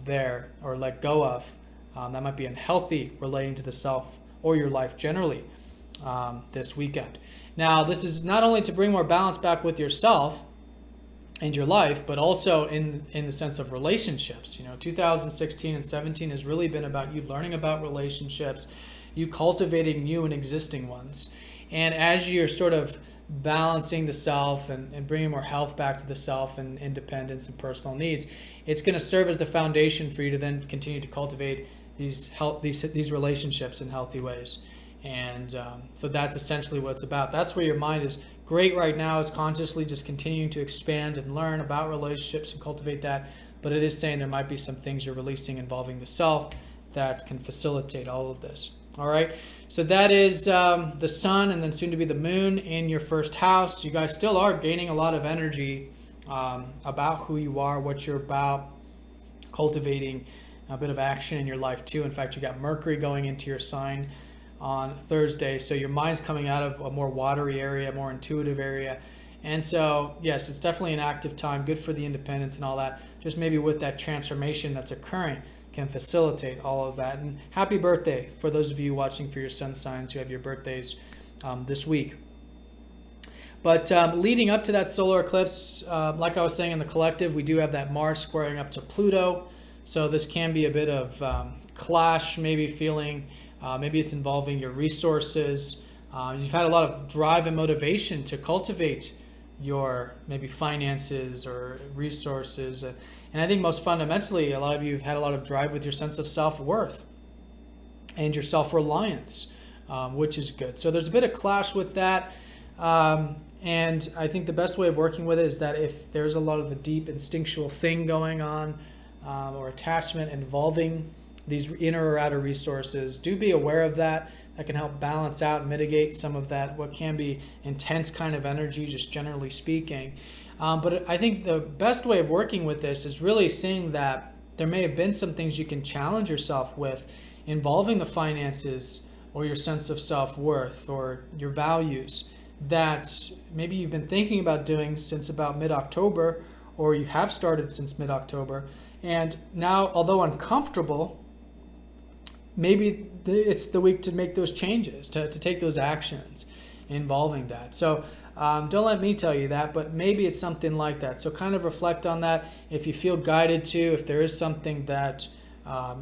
there or let go of. That might be unhealthy relating to the self or your life generally this weekend. Now, this is not only to bring more balance back with yourself and your life, but also in the sense of relationships. 2016 and 17 has really been about you learning about relationships, you cultivating new and existing ones. And as you're sort of balancing the self and bringing more health back to the self and independence and personal needs, it's going to serve as the foundation for you to then continue to cultivate these relationships in healthy ways. And so that's essentially what it's about. That's where your mind is great right now, is consciously just continuing to expand and learn about relationships and cultivate that. But it is saying there might be some things you're releasing involving the self that can facilitate all of this. All right, so that is the sun and then soon to be the moon in your first house. You guys still are gaining a lot of energy about who you are, what you're about, cultivating a bit of action in your life too. In fact, you got Mercury going into your sign on Thursday, so your mind's coming out of a more watery area, more intuitive area. And so, yes, it's definitely an active time, good for the independence and all that. Just maybe with that transformation that's occurring, can facilitate all of that. And happy birthday for those of you watching for your sun signs who have your birthdays this week. But leading up to that solar eclipse, like I was saying in the collective, we do have that Mars squaring up to Pluto. So this can be a bit of clash, maybe feeling, maybe it's involving your resources. You've had a lot of drive and motivation to cultivate your maybe finances or resources. And I think most fundamentally, a lot of you have had a lot of drive with your sense of self-worth and your self-reliance, which is good. So there's a bit of clash with that. And I think the best way of working with it is that if there's a lot of a deep instinctual thing going on or attachment involving these inner or outer resources, do be aware of that. That can help balance out and mitigate some of that, what can be intense kind of energy, just generally speaking. But I think the best way of working with this is really seeing that there may have been some things you can challenge yourself with involving the finances or your sense of self-worth or your values that maybe you've been thinking about doing since about mid-October, or you have started since mid-October. And now, although uncomfortable, maybe it's the week to make those changes, to take those actions involving that. So don't let me tell you that, but maybe it's something like that. So kind of reflect on that. If you feel guided to, if there is something that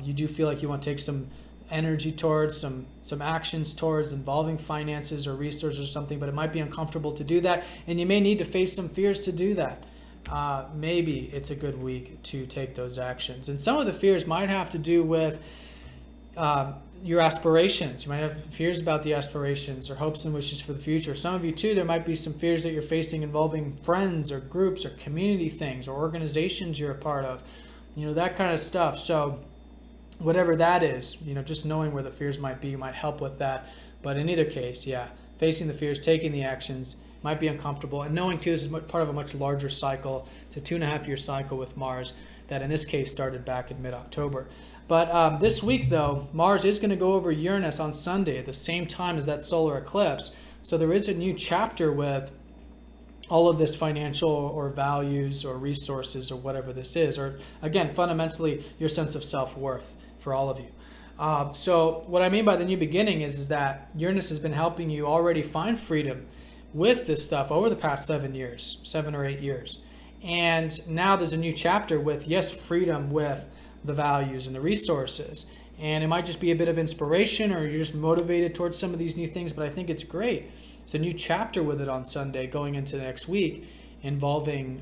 you do feel like you want to take some energy towards, some actions towards involving finances or resources or something, but it might be uncomfortable to do that, and you may need to face some fears to do that. Maybe it's a good week to take those actions. And some of the fears might have to do with your aspirations. You might have fears about the aspirations or hopes and wishes for the future. Some of you too, there might be some fears that you're facing involving friends or groups or community things or organizations you're a part of, that kind of stuff. So whatever that is, just knowing where the fears might be might help with that. But in either case, yeah, facing the fears, taking the actions might be uncomfortable. And knowing too, this is part of a much larger cycle. It's a 2.5-year cycle with Mars that in this case started back in mid-October. But this week, though, Mars is going to go over Uranus on Sunday at the same time as that solar eclipse. So there is a new chapter with all of this financial or values or resources or whatever this is. Or, again, fundamentally, your sense of self-worth for all of you. So what I mean by the new beginning is that Uranus has been helping you already find freedom with this stuff over the past 7 or 8 years. And now there's a new chapter with, yes, freedom with the values and the resources. And it might just be a bit of inspiration or you're just motivated towards some of these new things, but I think it's great. It's a new chapter with it on Sunday going into next week involving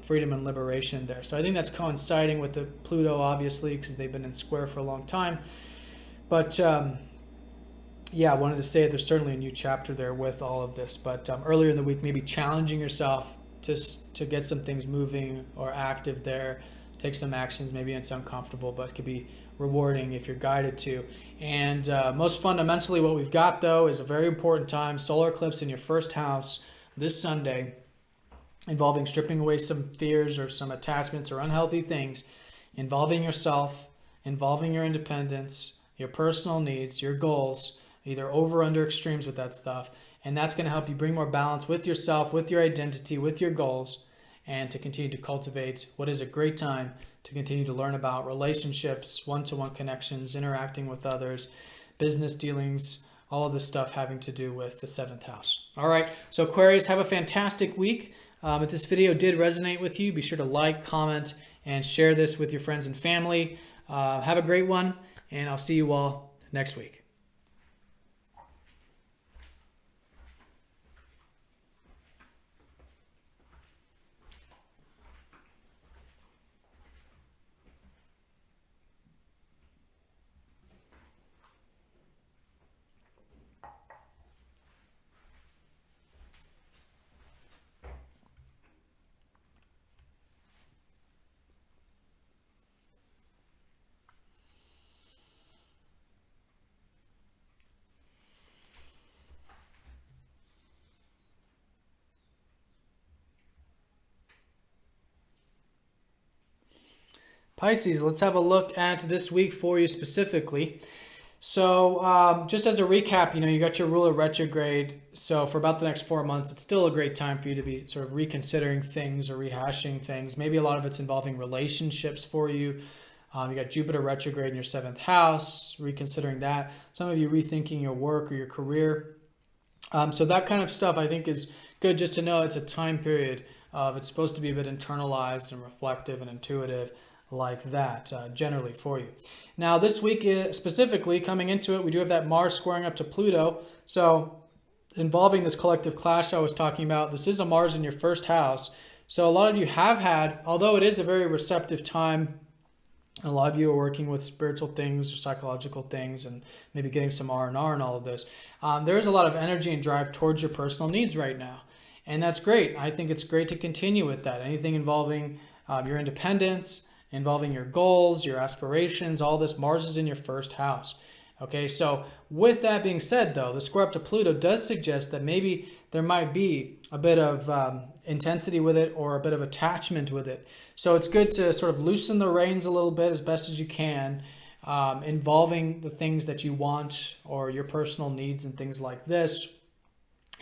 freedom and liberation there. So I think that's coinciding with the Pluto, obviously, because they've been in square for a long time. But yeah, I wanted to say there's certainly a new chapter there with all of this. But earlier in the week, maybe challenging yourself to get some things moving or active there. Take some actions. Maybe it's uncomfortable, but it could be rewarding if you're guided to. And most fundamentally, what we've got, though, is a very important time, solar eclipse in your first house this Sunday, involving stripping away some fears or some attachments or unhealthy things, involving yourself, involving your independence, your personal needs, your goals, either over or under extremes with that stuff. And that's going to help you bring more balance with yourself, with your identity, with your goals, and to continue to cultivate what is a great time to continue to learn about relationships, one-to-one connections, interacting with others, business dealings, all of this stuff having to do with the 7th house. All right, so Aquarius, have a fantastic week. If this video did resonate with you, be sure to like, comment, and share this with your friends and family. Have a great one, and I'll see you all next week. Pisces, let's have a look at this week for you specifically. So just as a recap, you got your ruler retrograde. So for about the next 4 months, it's still a great time for you to be sort of reconsidering things or rehashing things. Maybe a lot of it's involving relationships for you. You got Jupiter retrograde in your 7th house, reconsidering that. Some of you rethinking your work or your career. So that kind of stuff I think is good just to know it's a time period of it's supposed to be a bit internalized and reflective and intuitive like that generally for you. Now this week specifically coming into it, we do have that Mars squaring up to Pluto. So involving this collective clash I was talking about, this is a Mars in your 1st house. So a lot of you have had, although it is a very receptive time, a lot of you are working with spiritual things or psychological things and maybe getting some R&R and all of this. There is a lot of energy and drive towards your personal needs right now. And that's great. I think it's great to continue with that. Anything involving your independence, involving your goals, your aspirations, all this, Mars is in your 1st house. Okay, so with that being said, though, the square up to Pluto does suggest that maybe there might be a bit of intensity with it or a bit of attachment with it. So it's good to sort of loosen the reins a little bit as best as you can, involving the things that you want or your personal needs and things like this.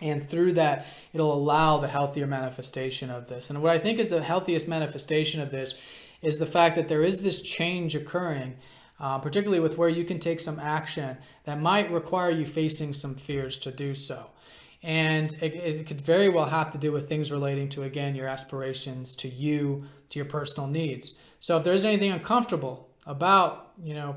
And through that, it'll allow the healthier manifestation of this. And what I think is the healthiest manifestation of this is the fact that there is this change occurring, particularly with where you can take some action that might require you facing some fears to do so. And it could very well have to do with things relating to, again, your aspirations, to you, to your personal needs. So if there's anything uncomfortable about,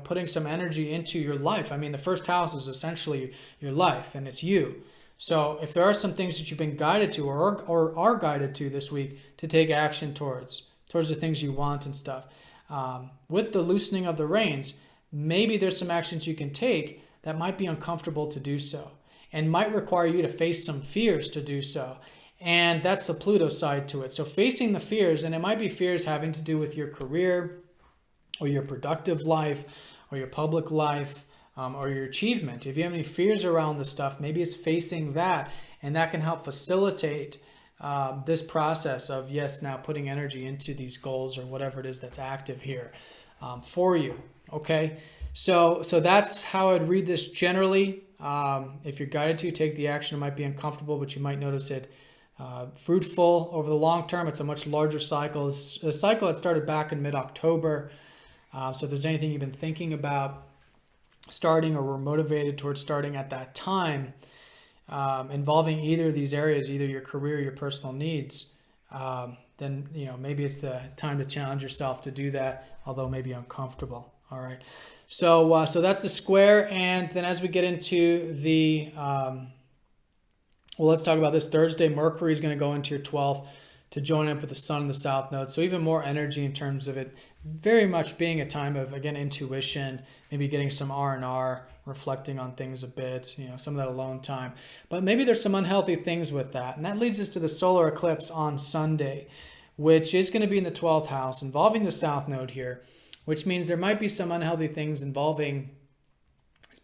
putting some energy into your life, I mean, the 1st house is essentially your life and it's you. So if there are some things that you've been guided to or are guided to this week to take action towards the things you want and stuff. With the loosening of the reins, maybe there's some actions you can take that might be uncomfortable to do so and might require you to face some fears to do so. And that's the Pluto side to it. So facing the fears, and it might be fears having to do with your career or your productive life or your public life or your achievement. If you have any fears around this stuff, maybe it's facing that, and that can help facilitate this process of, yes, now putting energy into these goals or whatever it is that's active here for you. Okay, so that's how I'd read this generally. If you're guided to take the action, it might be uncomfortable, but you might notice it fruitful over the long term. It's a much larger cycle. It's a cycle that started back in mid-October. So if there's anything you've been thinking about starting or were motivated towards starting at that time, involving either of these areas, either your career or your personal needs, then maybe it's the time to challenge yourself to do that, although maybe uncomfortable. All right, so that's the square. And then as we get into the let's talk about this. Thursday, Mercury is going to go into your 12th to join up with the Sun in the South Node. So even more energy in terms of it very much being a time of, again, intuition, maybe getting some R&R, reflecting on things a bit, some of that alone time. But maybe there's some unhealthy things with that. And that leads us to the solar eclipse on Sunday, which is going to be in the 12th house, involving the South Node here. which means there might be some unhealthy things involving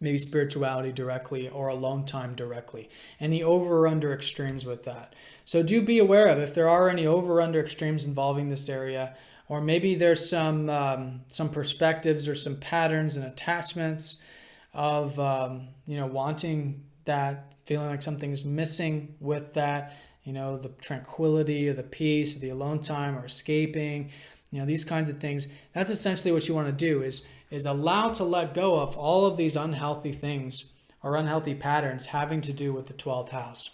maybe spirituality directly or alone time directly. Any over or under extremes with that. So do be aware of if there are any over or under extremes involving this area, or maybe there's some perspectives or some patterns and attachments of wanting that, feeling like something's missing with that, the tranquility or the peace or the alone time or escaping, these kinds of things. That's essentially what you want to do is allow to let go of all of these unhealthy things or unhealthy patterns having to do with the 12th house.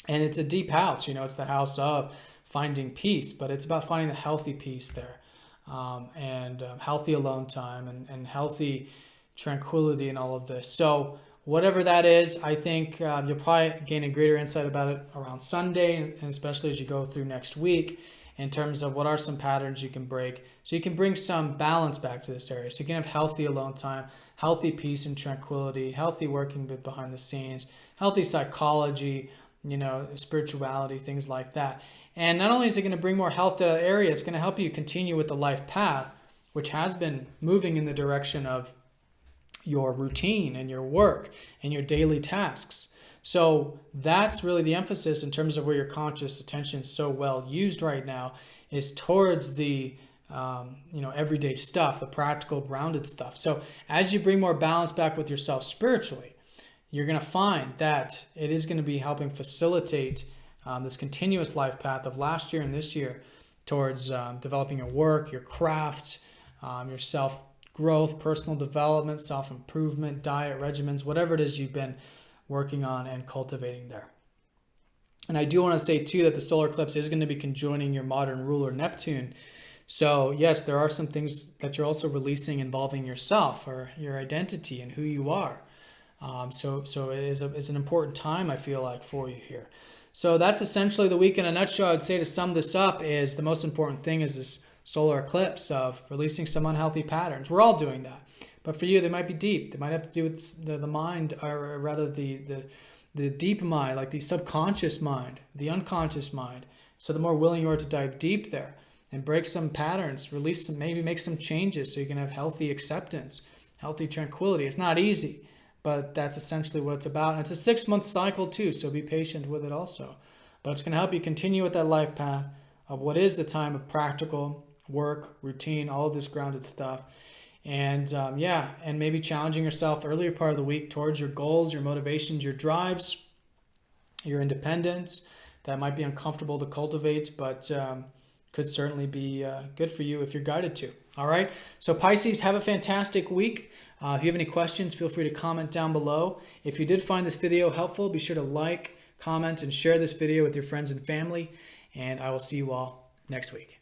And it's a deep house, it's the house of finding peace, but it's about finding the healthy peace there, and healthy alone time and healthy tranquility and all of this. So whatever that is, I think you'll probably gain a greater insight about it around Sunday, and especially as you go through next week, in terms of what are some patterns you can break. So you can bring some balance back to this area. So you can have healthy alone time, healthy peace and tranquility, healthy working bit behind the scenes, healthy psychology, spirituality, things like that. And not only is it going to bring more health to that area, it's going to help you continue with the life path, which has been moving in the direction of your routine and your work and your daily tasks. So that's really the emphasis in terms of where your conscious attention is so well used right now, is towards the everyday stuff, the practical, grounded stuff. So as you bring more balance back with yourself spiritually, you're going to find that it is going to be helping facilitate this continuous life path of last year and this year towards developing your work, your craft, your self-growth, personal development, self-improvement, diet regimens, whatever it is you've been working on and cultivating there. And I do want to say too that the solar eclipse is going to be conjoining your modern ruler Neptune. So yes, there are some things that you're also releasing involving yourself or your identity and who you are. So it's an important time, I feel like, for you here. So that's essentially the week in a nutshell. I'd say to sum this up is the most important thing is this solar eclipse of releasing some unhealthy patterns. We're all doing that. But for you, they might be deep. They might have to do with the mind, or rather the deep mind, like the subconscious mind, the unconscious mind. So the more willing you are to dive deep there and break some patterns, release some, maybe make some changes so you can have healthy acceptance, healthy tranquility. It's not easy, but that's essentially what it's about. And it's a 6-month cycle too, so be patient with it also. But it's going to help you continue with that life path of what is the time of practical work, routine, all of this grounded stuff. And and maybe challenging yourself earlier part of the week towards your goals, your motivations, your drives, your independence. That might be uncomfortable to cultivate, but could certainly be good for you if you're guided to. All right. So Pisces, have a fantastic week. If you have any questions, feel free to comment down below. If you did find this video helpful, be sure to like, comment, and share this video with your friends and family. And I will see you all next week.